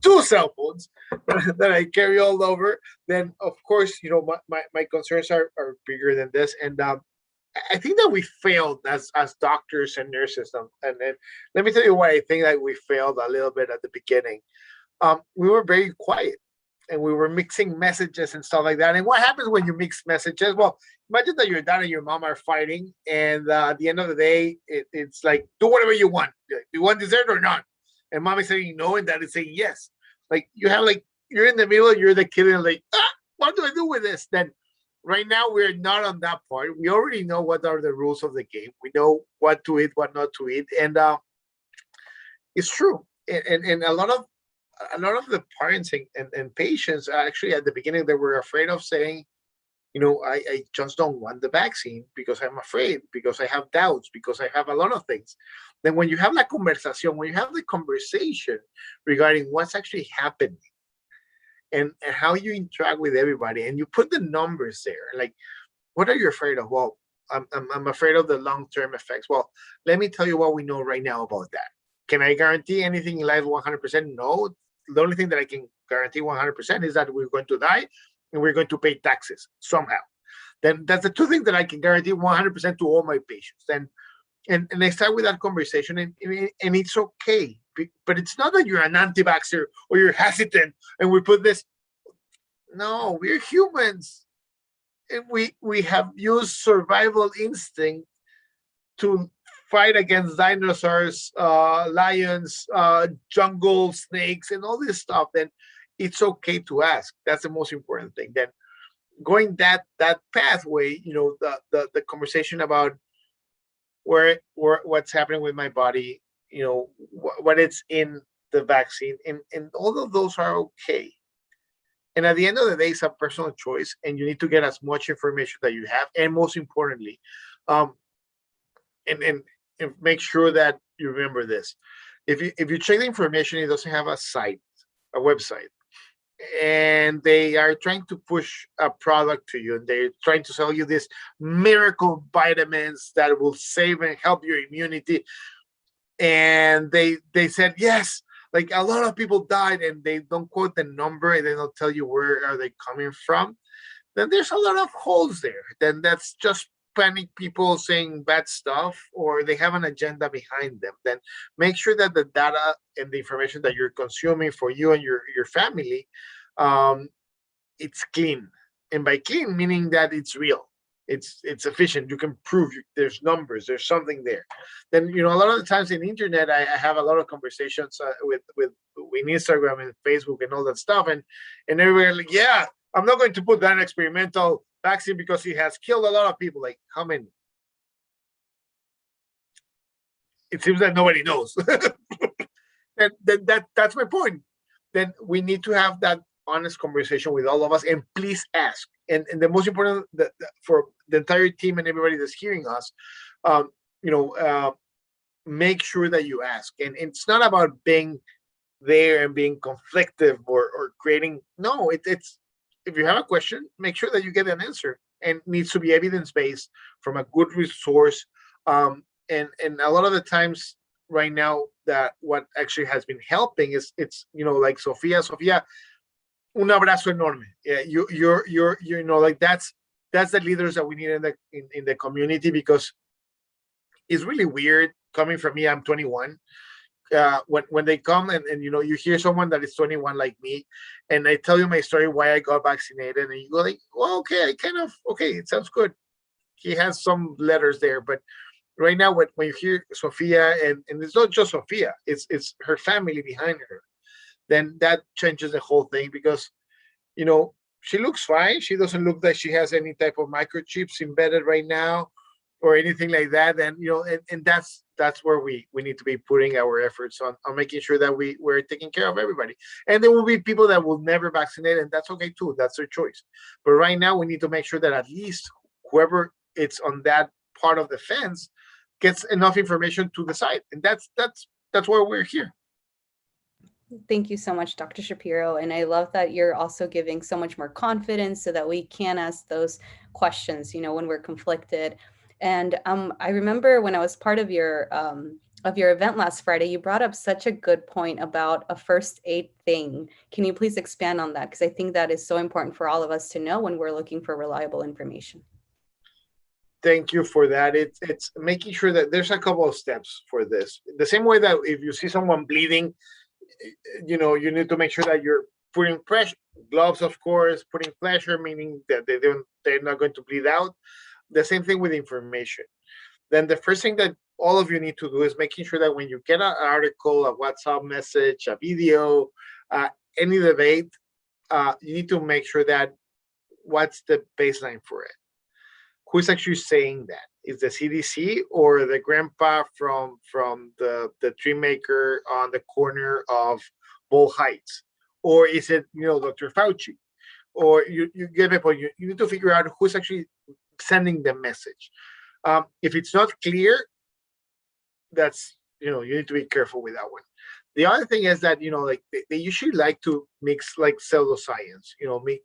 Speaker 4: two cell phones that I carry all over. Then of course, my concerns are bigger than this. And I think that we failed as doctors and nurses. And let me tell you why I think that we failed a little bit at the beginning. We were very quiet, and we were mixing messages and stuff like that. And what happens when you mix messages? Well, imagine that your dad and your mom are fighting, and at the end of the day, it's like, do whatever you want. Do you want dessert or not? And mom is saying no, and dad is saying yes. Like you're in the middle, you're the kid, and like, what do I do with this? Then right now we're not on that part. We already know what are the rules of the game. We know what to eat, what not to eat, and it's true. And a lot of the parents and patients actually at the beginning they were afraid of saying, I just don't want the vaccine because I'm afraid, because I have doubts, because I have a lot of things. Then when you have la conversación, when you have the conversation regarding what's actually happening and how you interact with everybody, and you put the numbers there, like, what are you afraid of? Well, I'm afraid of the long-term effects. Well, let me tell you what we know right now about that. Can I guarantee anything in life 100%? No. The only thing that I can guarantee 100% is that we're going to die and we're going to pay taxes somehow. Then that's the two things that I can guarantee 100% to all my patients. Then, and I start with that conversation, and it's okay. But it's not that you're an anti-vaxxer or you're hesitant, and we put this. No, we're humans, and we have used survival instinct to fight against dinosaurs, lions, jungle snakes, and all this stuff. Then it's okay to ask. That's the most important thing. Then going that pathway, the conversation about what's happening with my body, what it's in the vaccine, and all of those are okay. And at the end of the day, it's a personal choice, and you need to get as much information that you have, and most importantly, and make sure that you remember this. If you check the information, it doesn't have a website, and they are trying to push a product to you, and they're trying to sell you this miracle vitamins that will save and help your immunity. And they said yes, like a lot of people died, and they don't quote the number, and they don't tell you where are they coming from. Then there's a lot of holes there. Then that's just panic people saying bad stuff, or they have an agenda behind them. Then make sure that the data and the information that you're consuming for you and your family, it's clean. And by clean, meaning that it's real, it's efficient, you can prove there's numbers, there's something there. Then a lot of the times in the internet, I have a lot of conversations with Instagram and Facebook and all that stuff, and everybody like, yeah, I'm not going to put that experimental vaccine because it has killed a lot of people. Like, how many? It seems that nobody knows. And that's my point. Then we need to have that honest conversation with all of us, and please ask. And the most important for the entire team and everybody that's hearing us, make sure that you ask. And it's not about being there and being conflictive or creating. No, it's if you have a question, make sure that you get an answer, and it needs to be evidence-based from a good resource. And a lot of the times right now, that what actually has been helping is like Sofia, un abrazo enorme. Yeah, you're like that's the leaders that we need in the community, because it's really weird coming from me. I'm 21. When they come and you hear someone that is 21 like me, and I tell you my story why I got vaccinated, and you go like, well, okay, it sounds good. He has some letters there, but right now when you hear Sofia, and it's not just Sofia, it's her family behind her, then that changes the whole thing, because she looks fine. She doesn't look like she has any type of microchips embedded right now, or anything like that, then and that's where we need to be putting our efforts on making sure that we're taking care of everybody. And there will be people that will never vaccinate, and that's okay too. That's their choice. But right now, we need to make sure that at least whoever it's on that part of the fence gets enough information to decide, and that's why we're here.
Speaker 3: Thank you so much, Dr. Shapiro. And I love that you're also giving so much more confidence so that we can ask those questions, when we're conflicted. And I remember when I was part of your event last Friday, you brought up such a good point about a first aid thing. Can you please expand on that? Because I think that is so important for all of us to know when we're looking for reliable information.
Speaker 4: Thank you for that. It's making sure that there's a couple of steps for this. The same way that if you see someone bleeding, you need to make sure that you're putting pressure, gloves, of course, putting pressure, meaning that they're not going to bleed out. The same thing with information. Then the first thing that all of you need to do is making sure that when you get an article, a WhatsApp message, a video, any debate, you need to make sure that what's the baseline for it. Who's actually saying that? Is the CDC or the grandpa from the tree maker on the corner of Bowl Heights? Or is it, Dr. Fauci? Or you get my point. You need to figure out who's actually sending the message. If it's not clear, that's, you need to be careful with that one. The other thing is that, they usually like to mix like pseudoscience,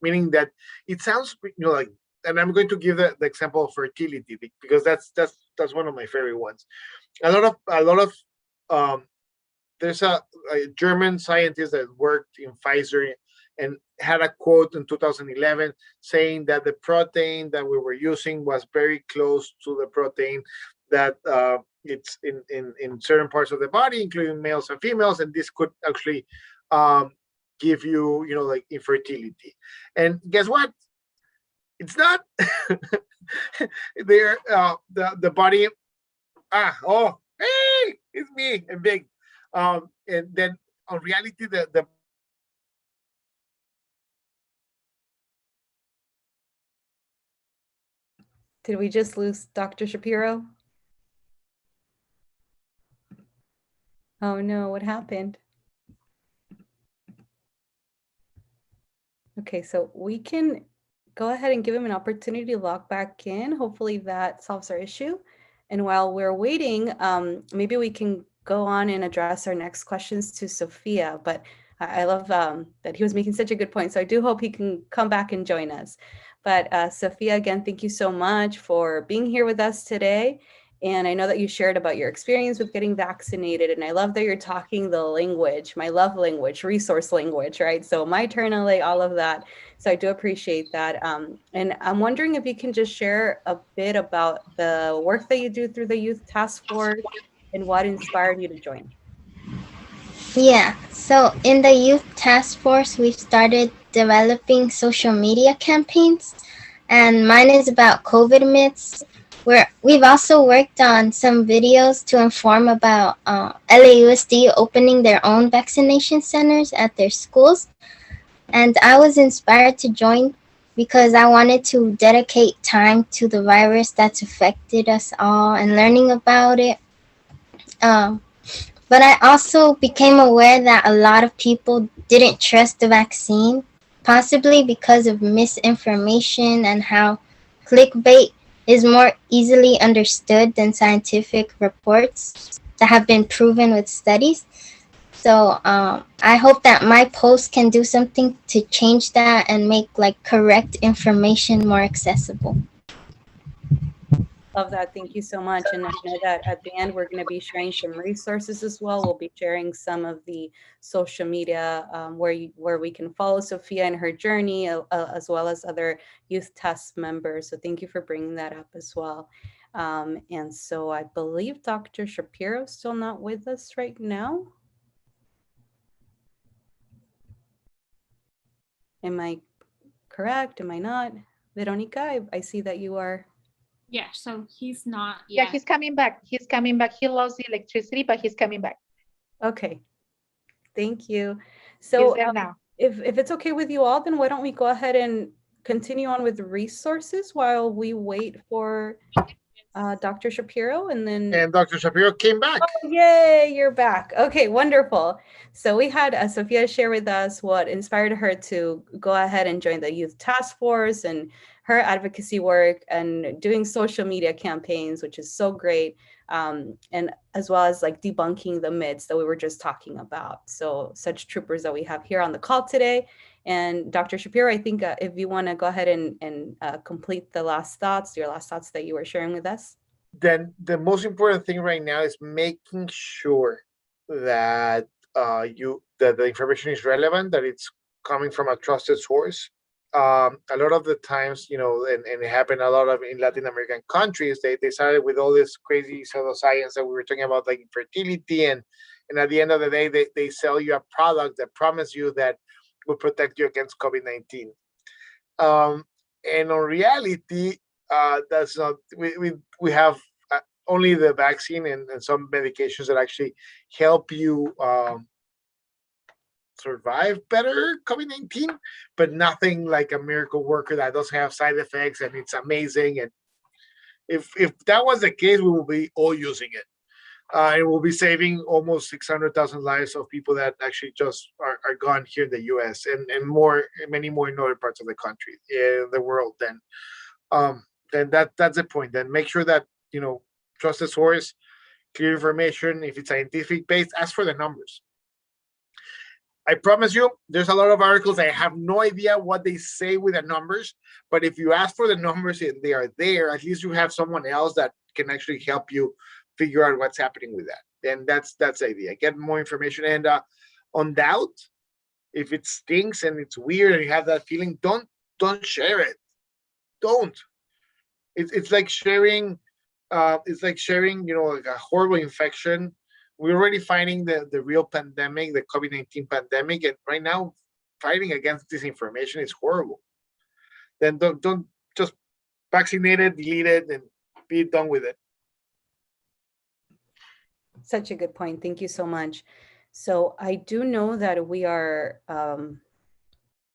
Speaker 4: meaning that it sounds, like, and I'm going to give the example of fertility because that's one of my favorite ones. A lot of there's a German scientist that worked in Pfizer and had a quote in 2011 saying that the protein that we were using was very close to the protein that it's in certain parts of the body, including males and females, and this could actually give you, like infertility. And guess what? It's not. There, the body. Hey, it's me and big. And then on reality, the
Speaker 3: Did we just lose Dr. Shapiro? Oh no, what happened? Okay, so we can go ahead and give him an opportunity to log back in. Hopefully that solves our issue. And while we're waiting, maybe we can go on and address our next questions to Sophia. But I love that he was making such a good point. So I do hope he can come back and join us. But Sophia, again, thank you so much for being here with us today. And I know that you shared about your experience with getting vaccinated. And I love that you're talking the language, my love language, resource language, right? So my turn, LA, all of that. So I do appreciate that. And I'm wondering if you can just share a bit about the work that you do through the Youth Task Force and what inspired you to join.
Speaker 5: Yeah, so in the Youth Task Force, we've started developing social media campaigns, and mine is about COVID myths. We've also worked on some videos to inform about LAUSD opening their own vaccination centers at their schools. And I was inspired to join because I wanted to dedicate time to the virus that's affected us all and learning about it. But I also became aware that a lot of people didn't trust the vaccine, possibly because of misinformation and how clickbait is more easily understood than scientific reports that have been proven with studies. So I hope that my post can do something to change that and make correct information more accessible.
Speaker 3: Love that. Thank you so much. And I know that at the end, we're going to be sharing some resources as well. We'll be sharing some of the social media where we can follow Sophia and her journey, as well as other Youth Task members. So thank you for bringing that up as well. And so I believe Dr. Shapiro is still not with us right now. Am I correct? Am I not? Veronica, I see that you are.
Speaker 2: Yeah, so he's not yet.
Speaker 7: Yeah, he's coming back. He's coming back. He lost the electricity, but he's coming back.
Speaker 3: Okay. Thank you. So
Speaker 7: He's there now.
Speaker 3: if it's okay with you all, then why don't we go ahead and continue on with resources while we wait for Dr. Shapiro, and then
Speaker 4: And Dr. Shapiro came back.
Speaker 3: oh, yay, you're back. Okay, wonderful. So we had Sophia share with us what inspired her to go ahead and join the Youth Task Force and her advocacy work and doing social media campaigns, which is so great. And as well as like debunking the myths that we were just talking about. So such troopers that we have here on the call today. And Dr. Shapiro, I think if you want to go ahead and complete the last thoughts, your last thoughts that you were sharing with us.
Speaker 4: Then the most important thing right now is making sure that that the information is relevant, that it's coming from a trusted source. A lot of the times, and it happened a lot of in Latin American countries, they started with all this crazy pseudoscience that we were talking about, like infertility, and at the end of the day, they sell you a product that promise you that will protect you against COVID-19. And on reality, that's not. We have only the vaccine and some medications that actually help you survive better COVID-19, but nothing like a miracle worker that doesn't have side effects and it's amazing. And if that was the case, we will be all using it. It will be saving almost 600,000 lives of people that actually just are gone here in the U.S. and many more in other parts of the country, the world. Then that's the point. Then make sure that trust the source, clear information. If it's scientific based, ask for the numbers. I promise you, there's a lot of articles. I have no idea what they say with the numbers, but if you ask for the numbers and they are there, at least you have someone else that can actually help you figure out what's happening with that. Then that's the idea. Get more information. And on doubt, if it stinks and it's weird and you have that feeling, don't share it. Don't. It's like sharing. Like a horrible infection. We're already fighting the real pandemic, the COVID-19 pandemic, and right now fighting against disinformation is horrible. Then don't just vaccinate it, delete it, and be done with it.
Speaker 3: Such a good point. Thank you so much. So I do know that we are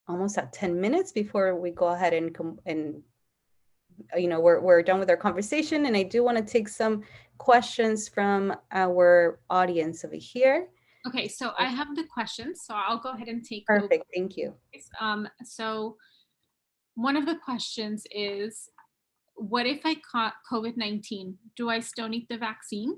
Speaker 3: almost at 10 minutes before we go ahead and we're done with our conversation, and I do want to take some questions from our audience over here.
Speaker 2: Okay, so I have the questions, so I'll go ahead and take
Speaker 3: Perfect.
Speaker 2: over.
Speaker 3: Thank you.
Speaker 2: So one of the questions is, what if I caught COVID-19? Do I still need the vaccine?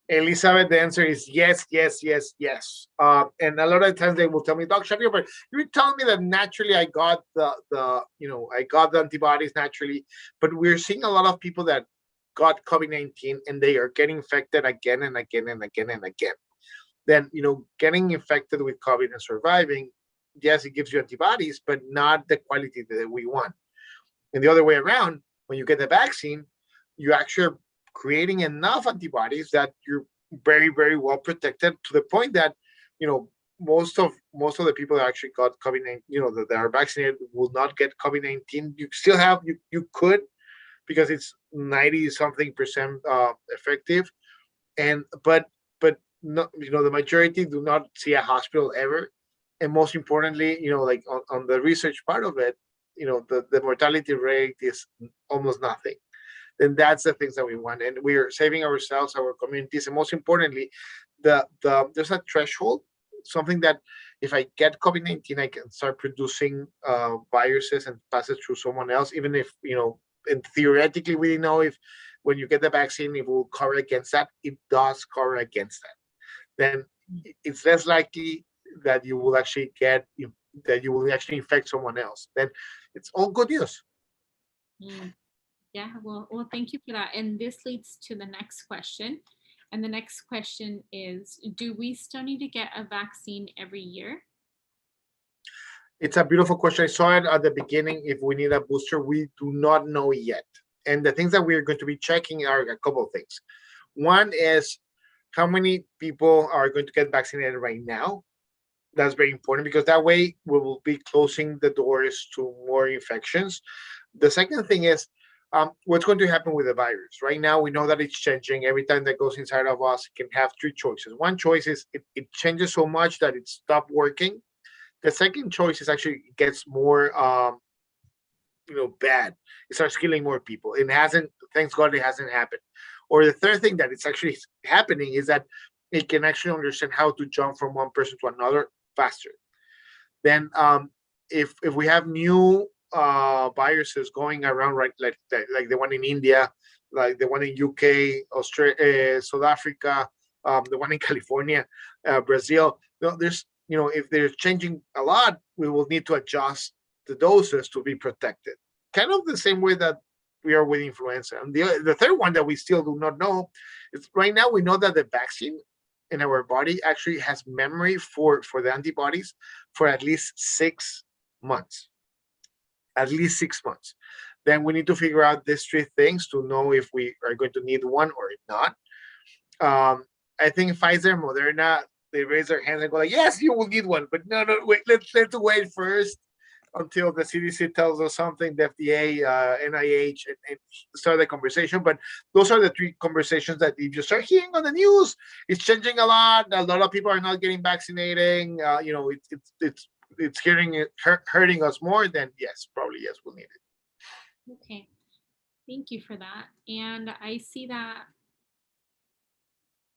Speaker 4: Elizabeth, the answer is yes, yes, yes, yes. And a lot of times they will tell me, Dr. Shapiro, but you're telling me that naturally I got the antibodies naturally, but we're seeing a lot of people that got COVID-19 and they are getting infected again and again and again and again. Then, getting infected with COVID and surviving, yes, it gives you antibodies, but not the quality that we want. And the other way around, when you get the vaccine, you actually are creating enough antibodies that you're very, very well protected, to the point that most of the people that actually got COVID-19, that are vaccinated, will not get COVID-19. You still have you could, because it's 90-something% effective, but no, the majority do not see a hospital ever. And most importantly, like on the research part of it, the mortality rate is almost nothing. Then that's the things that we want, and we are saving ourselves, our communities, and most importantly, there's a threshold, something that if I get COVID-19, I can start producing viruses and pass it through someone else, even if and theoretically we know if when you get the vaccine it will cover against that. It does cover against that. Then it's less likely that you will actually infect someone else. Then it's all good news.
Speaker 2: Yeah, well, thank you for that. And this leads to the next question. And the next question is, do we still need to get a vaccine every year?
Speaker 4: It's a beautiful question. I saw it at the beginning. If we need a booster, we do not know yet. And the things that we're going to be checking are a couple of things. One is how many people are going to get vaccinated right now. That's very important, because that way we will be closing the doors to more infections. The second thing is what's going to happen with the virus. Right now, we know that it's changing. Every time that goes inside of us, it can have three choices. One choice is it changes so much that it stopped working. The second choice is actually it gets more bad. It starts killing more people. It hasn't thanks God it hasn't happened. Or the third thing that it's actually happening is that it can actually understand how to jump from one person to another faster. Then if we have new viruses going around, right, like the one in India, like the one in UK, Australia, South Africa, the one in California, Brazil, there's, if they're changing a lot, we will need to adjust the doses to be protected. Kind of the same way that we are with influenza. And the third one that we still do not know is, right now we know that the vaccine in our body actually has memory for the antibodies for at least 6 months. At least 6 months. Then we need to figure out these three things to know if we are going to need one or if not. I think Pfizer, Moderna, they raise their hands and go like, yes, you will need one. But no, wait, let's wait first until the CDC tells us something, the FDA, NIH, and start the conversation. But those are the three conversations that if you start hearing on the news, it's changing a lot. A lot of people are not getting vaccinating. It's hurting us more. Then yes, probably yes, we'll need it.
Speaker 2: Okay, thank you for that. And I see that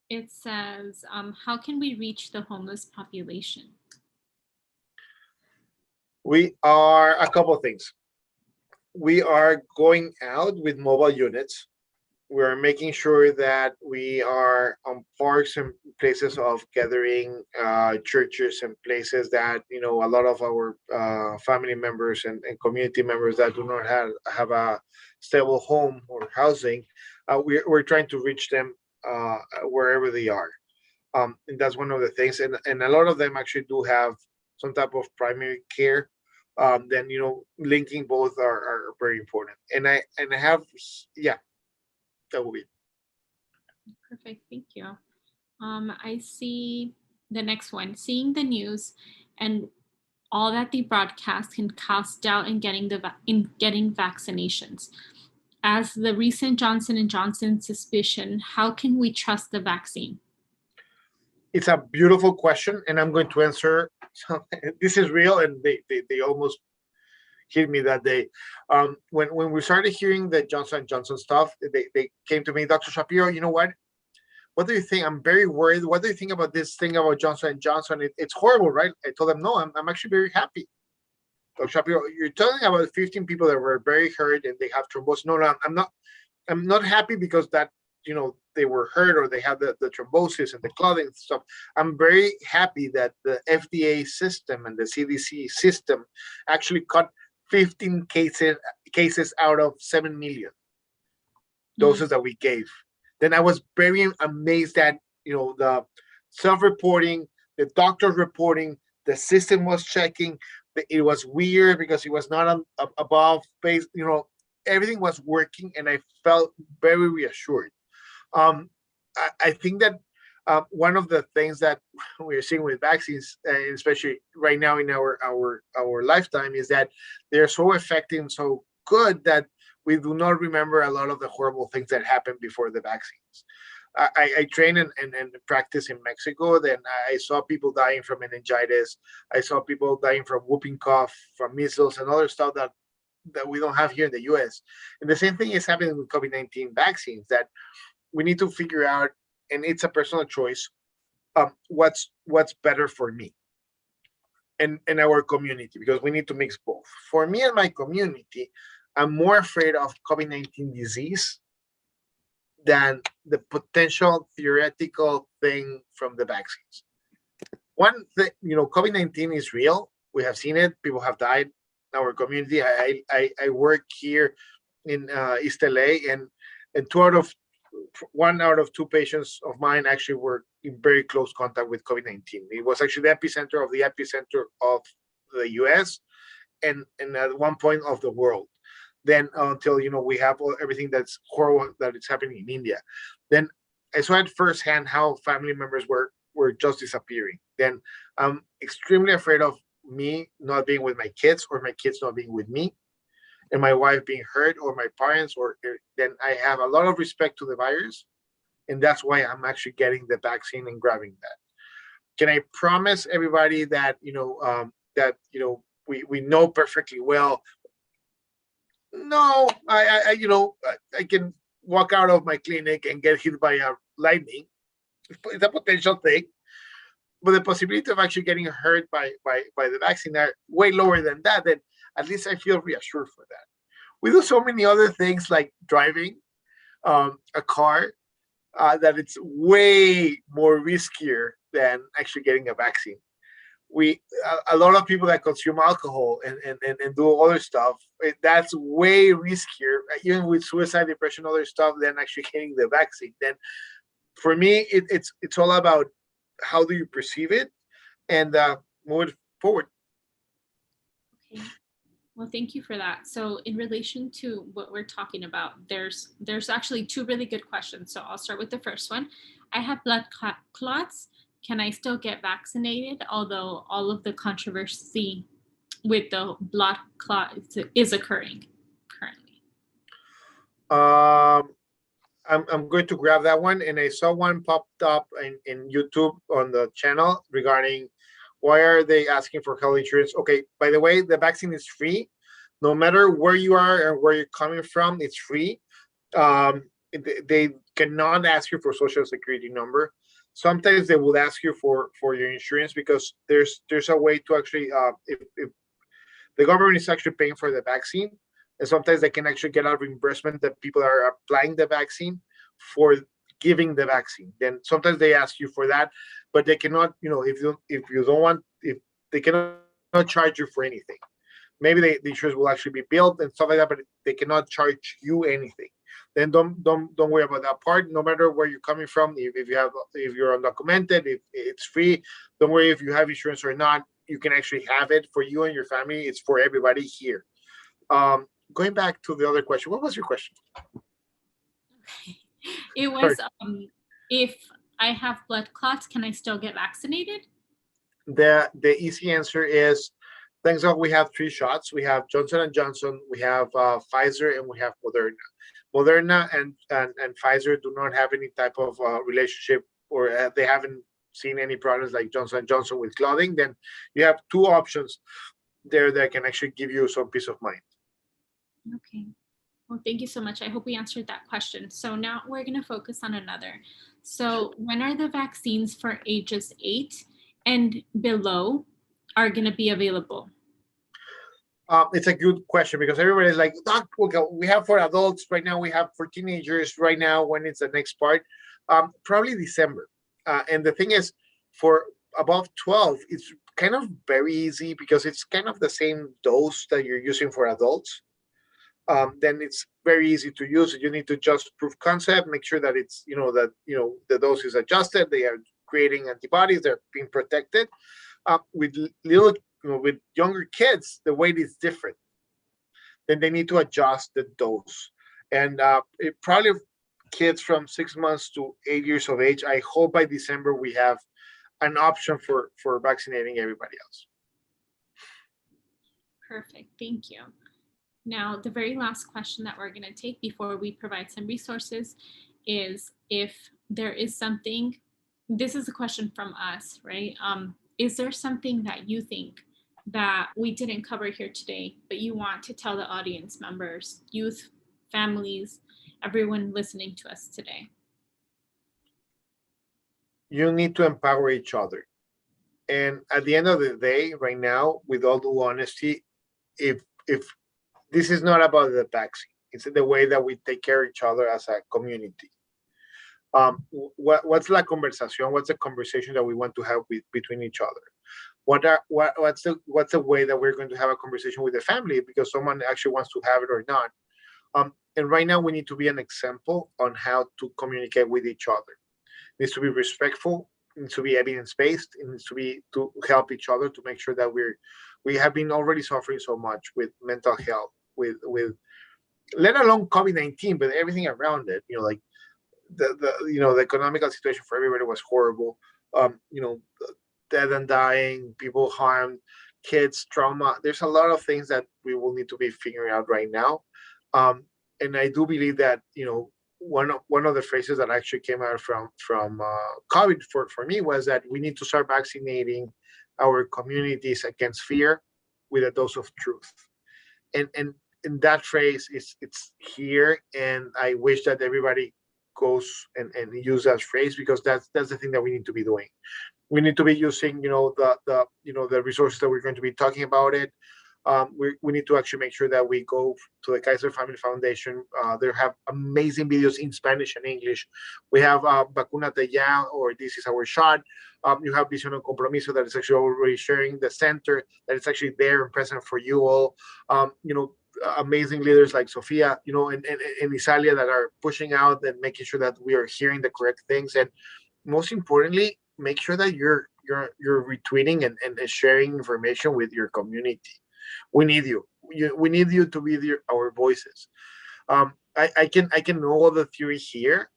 Speaker 2: it says, how can we reach the homeless population?
Speaker 4: We are a couple of things. We are going out with mobile units. We're making sure that we are on parks and places of gathering, churches and places that, a lot of our family members and community members that do not have a stable home or housing, we're trying to reach them wherever they are. And that's one of the things. And a lot of them actually do have some type of primary care. Then, linking both are very important. And I have, yeah. That will be it.
Speaker 2: Perfect, thank you. I see the next one. Seeing the news and all that they broadcast can cast doubt in getting vaccinations. As the recent Johnson & Johnson suspicion, how can we trust the vaccine?
Speaker 4: It's a beautiful question, and I'm going to answer. This is real, and they almost hit me that day. When we started hearing the Johnson & Johnson stuff, they came to me, Dr. Shapiro, you know what? What do you think? I'm very worried. What do you think about this thing about Johnson & Johnson? It's horrible, right? I told them, no, I'm actually very happy. Dr. Shapiro, you're telling about 15 people that were very hurt and they have thrombosis. No, I'm not happy because that, they were hurt or they have the thrombosis and the clotting and stuff. I'm very happy that the FDA system and the CDC system actually cut 15 cases out of 7 million doses that we gave. Then I was very amazed that, the self-reporting, the doctors reporting, the system was checking. It was weird because it was not above base, everything was working, and I felt very reassured. I think that one of the things that we're seeing with vaccines, especially right now in our lifetime, is that they're so effective and so good that we do not remember a lot of the horrible things that happened before the vaccines. I train and practice in Mexico. Then I saw people dying from meningitis. I saw people dying from whooping cough, from measles, and other stuff that we don't have here in the U.S. And the same thing is happening with COVID-19 vaccines, that we need to figure out, and it's a personal choice, what's better for me and our community, because we need to mix both. For me and my community, I'm more afraid of COVID-19 disease than the potential theoretical thing from the vaccines. One thing, COVID-19 is real. We have seen it. People have died in our community. I work here in East LA, and 1 out of 2 patients of mine actually were in very close contact with COVID-19. It was actually the epicenter of the US and at one point of the world. Then until, we have everything that's horrible that is happening in India. Then I saw it firsthand how family members were just disappearing. Then I'm extremely afraid of me not being with my kids, or my kids not being with me, and my wife being hurt, or my parents, then I have a lot of respect to the virus. And that's why I'm actually getting the vaccine and grabbing that. Can I promise everybody that, we know perfectly well? No, I can walk out of my clinic and get hit by a lightning. It's a potential thing, but the possibility of actually getting hurt by the vaccine are way lower than that. Then at least I feel reassured for that. We do so many other things like driving a car that it's way more riskier than actually getting a vaccine. A lot of people that consume alcohol and do other stuff, that's way riskier, even with suicide, depression, other stuff, than actually getting the vaccine. Then for me, it's all about how do you perceive it and move it forward.
Speaker 2: Okay. Well, thank you for that. So in relation to what we're talking about, there's actually two really good questions. So I'll start with the first one. I have blood clots. Can I still get vaccinated, although all of the controversy with the blood clots is occurring currently?
Speaker 4: I'm going to grab that one, and I saw one popped up in YouTube on the channel regarding why are they asking for health insurance. Okay, by the way, the vaccine is free. No matter where you are and where you're coming from, it's free. They cannot ask you for social security number. Sometimes they will ask you for your insurance, because there's a way to actually, if the government is actually paying for the vaccine, and sometimes they can actually get a reimbursement that people are applying the vaccine for giving the vaccine. Then sometimes they ask you for that, but they cannot, if you don't want, if they cannot charge you for anything. Maybe the insurance will actually be billed and stuff like that, but they cannot charge you anything. Then don't worry about that part. No matter where you're coming from, if you're undocumented, if it's free, don't worry if you have insurance or not. You can actually have it for you and your family. It's for everybody here. Going back to the other question, what was your question?
Speaker 2: It was, if I have blood clots, can I still get vaccinated?
Speaker 4: The easy answer is, thanks God we have 3 shots. We have Johnson & Johnson, we have Pfizer, and we have Moderna. Moderna and Pfizer do not have any type of relationship, or they haven't seen any problems like Johnson & Johnson with clotting. Then you have 2 options there that can actually give you some peace of mind.
Speaker 2: Okay. Well, thank you so much. I hope we answered that question. So now we're going to focus on another. So when are the vaccines for ages 8 and below are going to be available?
Speaker 4: It's a good question, because everybody's like, Doc, we have for adults right now, we have for teenagers right now. When it's the next part? Probably December. And the thing is, for above 12, it's kind of very easy, because it's kind of the same dose that you're using for adults. Then it's very easy to use. You need to just prove concept, make sure that it's, the dose is adjusted. They are creating antibodies. They're being protected. With with younger kids, the weight is different. Then they need to adjust the dose. And it probably kids from 6 months to 8 years of age, I hope by December we have an option for vaccinating everybody else.
Speaker 2: Perfect. Thank you. Now, the very last question that we're going to take before we provide some resources is, if there is something, this is a question from us, right? Is there something that you think that we didn't cover here today, but you want to tell the audience members, youth, families, everyone listening to us today?
Speaker 4: You need to empower each other. And at the end of the day, right now, with all due honesty, if this is not about the vaccine, it's the way that we take care of each other as a community. What's la conversación? What's the conversation that we want to have between each other? What's the way that we're going to have a conversation with the family, because someone actually wants to have it or not? And right now we need to be an example on how to communicate with each other. It needs to be respectful. It needs to be evidence-based. It needs to be to help each other, to make sure that we have been already suffering so much with mental health, with let alone COVID-19, but everything around it. Like the economical situation for everybody was horrible. Dead and dying, people harmed, kids, trauma. There's a lot of things that we will need to be figuring out right now. And I do believe that, one of the phrases that actually came out from COVID for me was that we need to start vaccinating our communities against fear with a dose of truth. And in that phrase, it's here, and I wish that everybody goes and use that phrase, because that's the thing that we need to be doing. We need to be using, the resources that we're going to be talking about it. We need to actually make sure that we go to the Kaiser Family Foundation. They have amazing videos in Spanish and English. We have Vacúnate Ya, or This Is Our Shot. You have Visión and Compromiso that is actually already sharing the center, that is actually there and present for you all. Amazing leaders like Sofia, and Isalia, that are pushing out and making sure that we are hearing the correct things. And most importantly, make sure that you're retweeting and sharing information with your community. We need you. We need you to be our voices. I can know all the theory here,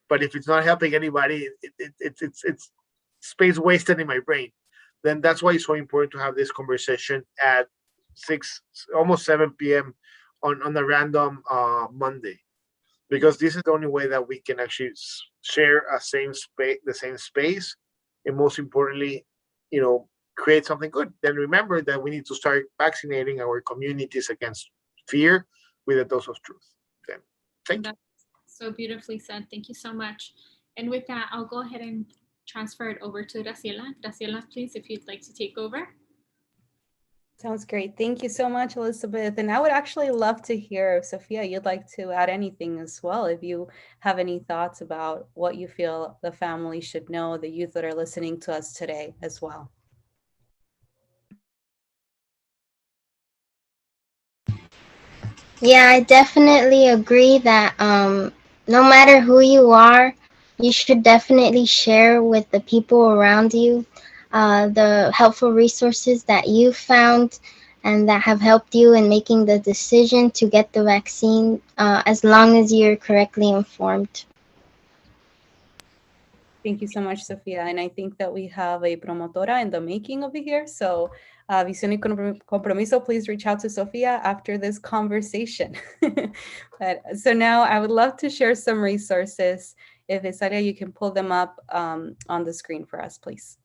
Speaker 4: but if it's not helping anybody, it's space wasted in my brain. Then that's why it's so important to have this conversation at 6, almost 7 p.m. on a random Monday, because this is the only way that we can actually share the same space, and most importantly, create something good. Then remember that we need to start vaccinating our communities against fear with a dose of truth. Then, thank you.
Speaker 2: That's so beautifully said. Thank you so much. And with that, I'll go ahead and transfer it over to Graciela. Graciela, please, if you'd like to take over.
Speaker 3: Sounds great. Thank you so much, Elizabeth. And I would actually love to hear, Sophia, you'd like to add anything as well. If you have any thoughts about what you feel the family should know, the youth that are listening to us today as well.
Speaker 5: Yeah, I definitely agree that no matter who you are, you should definitely share with the people around you the helpful resources that you found and that have helped you in making the decision to get the vaccine, as long as you're correctly informed.
Speaker 3: Thank you so much, Sophia. And I think that we have a promotora in the making over here. So Visión y Compromiso, please reach out to Sophia after this conversation. So now I would love to share some resources. If Isalia, you can pull them up on the screen for us, please.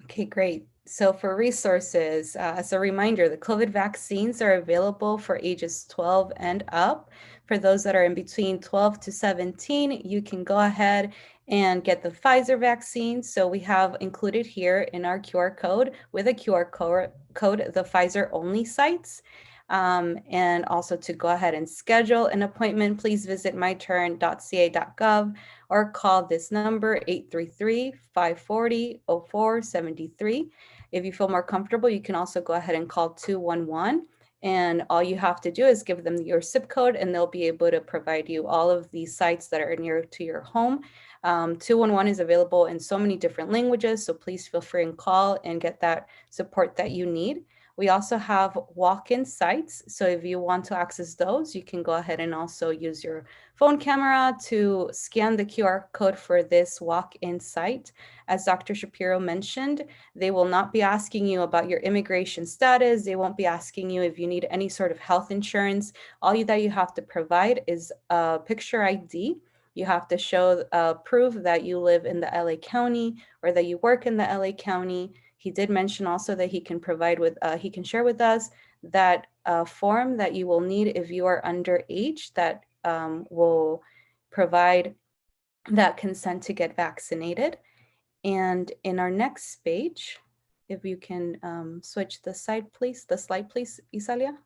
Speaker 3: Okay, great. So for resources, as a reminder, the COVID vaccines are available for ages 12 and up. For those that are in between 12 to 17, you can go ahead and get the Pfizer vaccine. So we have included here in our QR code, with a QR code, the Pfizer only sites. And also to go ahead and schedule an appointment, please visit myturn.ca.gov or call this number 833-540-0473. If you feel more comfortable, you can also go ahead and call 211. And all you have to do is give them your zip code, and they'll be able to provide you all of these sites that are near to your home. 211 is available in so many different languages, so please feel free and call and get that support that you need. We also have walk-in sites. So if you want to access those, you can go ahead and also use your phone camera to scan the QR code for this walk-in site. As Dr. Shapiro mentioned, they will not be asking you about your immigration status. They won't be asking you if you need any sort of health insurance. All that you have to provide is a picture ID. You have to show proof that you live in the LA County or that you work in the LA County. He did mention also that he can provide with, he can share with us that form that you will need if you are underage, that will provide that consent to get vaccinated. And in our next page, if you can switch the slide, please, Isalia.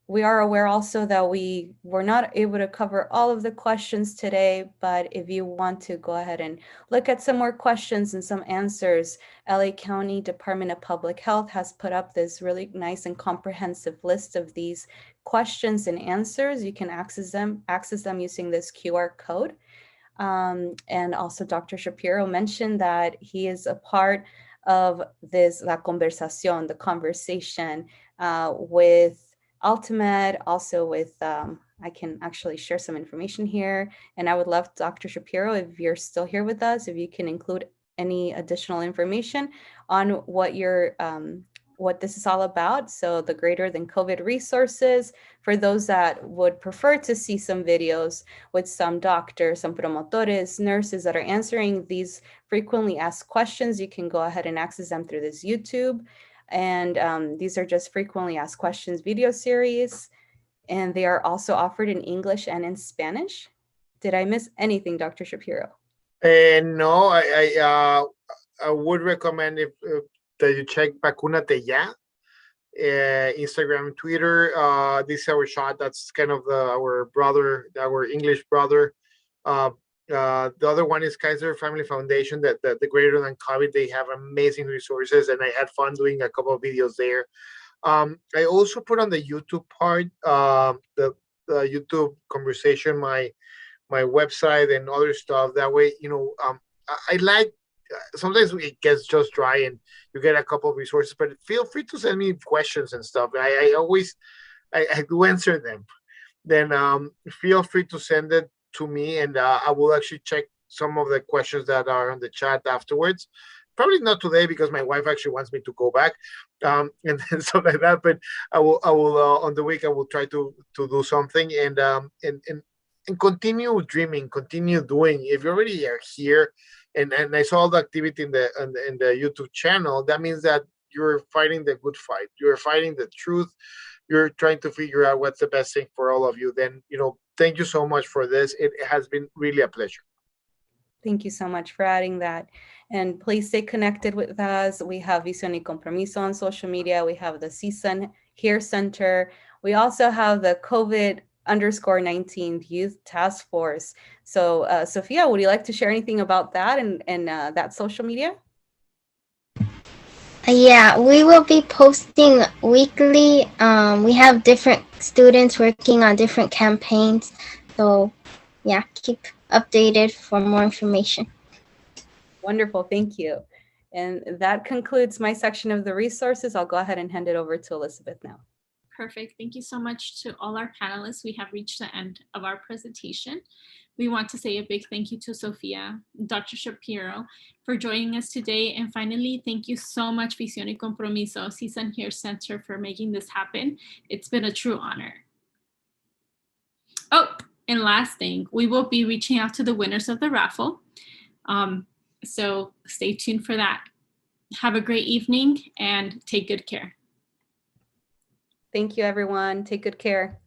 Speaker 3: We are aware also that we were not able to cover all of the questions today, but if you want to go ahead and look at some more questions and some answers, LA County Department of Public Health has put up this really nice and comprehensive list of these questions and answers. You can access them using this QR code. And also Dr. Shapiro mentioned that he is a part of this La Conversación, the conversation with Ultimate, also with, I can actually share some information here. And I would love, Dr. Shapiro, if you're still here with us, if you can include any additional information on what your what this is all about. So the Greater Than COVID resources, for those that would prefer to see some videos with some doctors, some promotores, nurses that are answering these frequently asked questions, you can go ahead and access them through this YouTube. And these are just frequently asked questions video series. And they are also offered in English and in Spanish. Did I miss anything, Dr. Shapiro?
Speaker 4: No, I would recommend if that you check Vacúnate Ya, Instagram, Twitter. This is our shot. That's kind of our brother, our English brother. The other one is Kaiser Family Foundation. That the Greater Than COVID, they have amazing resources, and I had fun doing a couple of videos there. I also put on the YouTube part, the YouTube conversation, my website and other stuff. That way, I like, sometimes it gets just dry and you get a couple of resources, but feel free to send me questions and stuff. I always I do answer them. Then feel free to send it to me, and I will actually check some of the questions that are on the chat afterwards. Probably not today because my wife actually wants me to go back, and stuff like that. But I will on the week I will try to do something, and continue dreaming, continue doing. If you already are here, and I saw the activity in the YouTube channel, that means that you're fighting the good fight. You're fighting the truth. You're trying to figure out what's the best thing for all of you. Then, thank you so much for this. It has been really a pleasure.
Speaker 3: Thank you so much for adding that. And please stay connected with us. We have Visión y Compromiso on social media. We have the CSUN Here Center. We also have the COVID_19 Youth Task Force. So, Sophia, would you like to share anything about that and that social media?
Speaker 5: Yeah, we will be posting weekly. We have different students working on different campaigns. So, yeah, keep updated for more information.
Speaker 3: Wonderful, thank you. And that concludes my section of the resources. I'll go ahead and hand it over to Elizabeth now.
Speaker 2: Perfect. Thank you so much to all our panelists. We have reached the end of our presentation. We want to say a big thank you to Sophia, Dr. Shapiro, for joining us today. And finally, thank you so much, Visión y Compromiso, CSUN Here Center, for making this happen. It's been a true honor. Oh, and last thing, we will be reaching out to the winners of the raffle. So stay tuned for that. Have a great evening and take good care.
Speaker 3: Thank you, everyone. Take good care.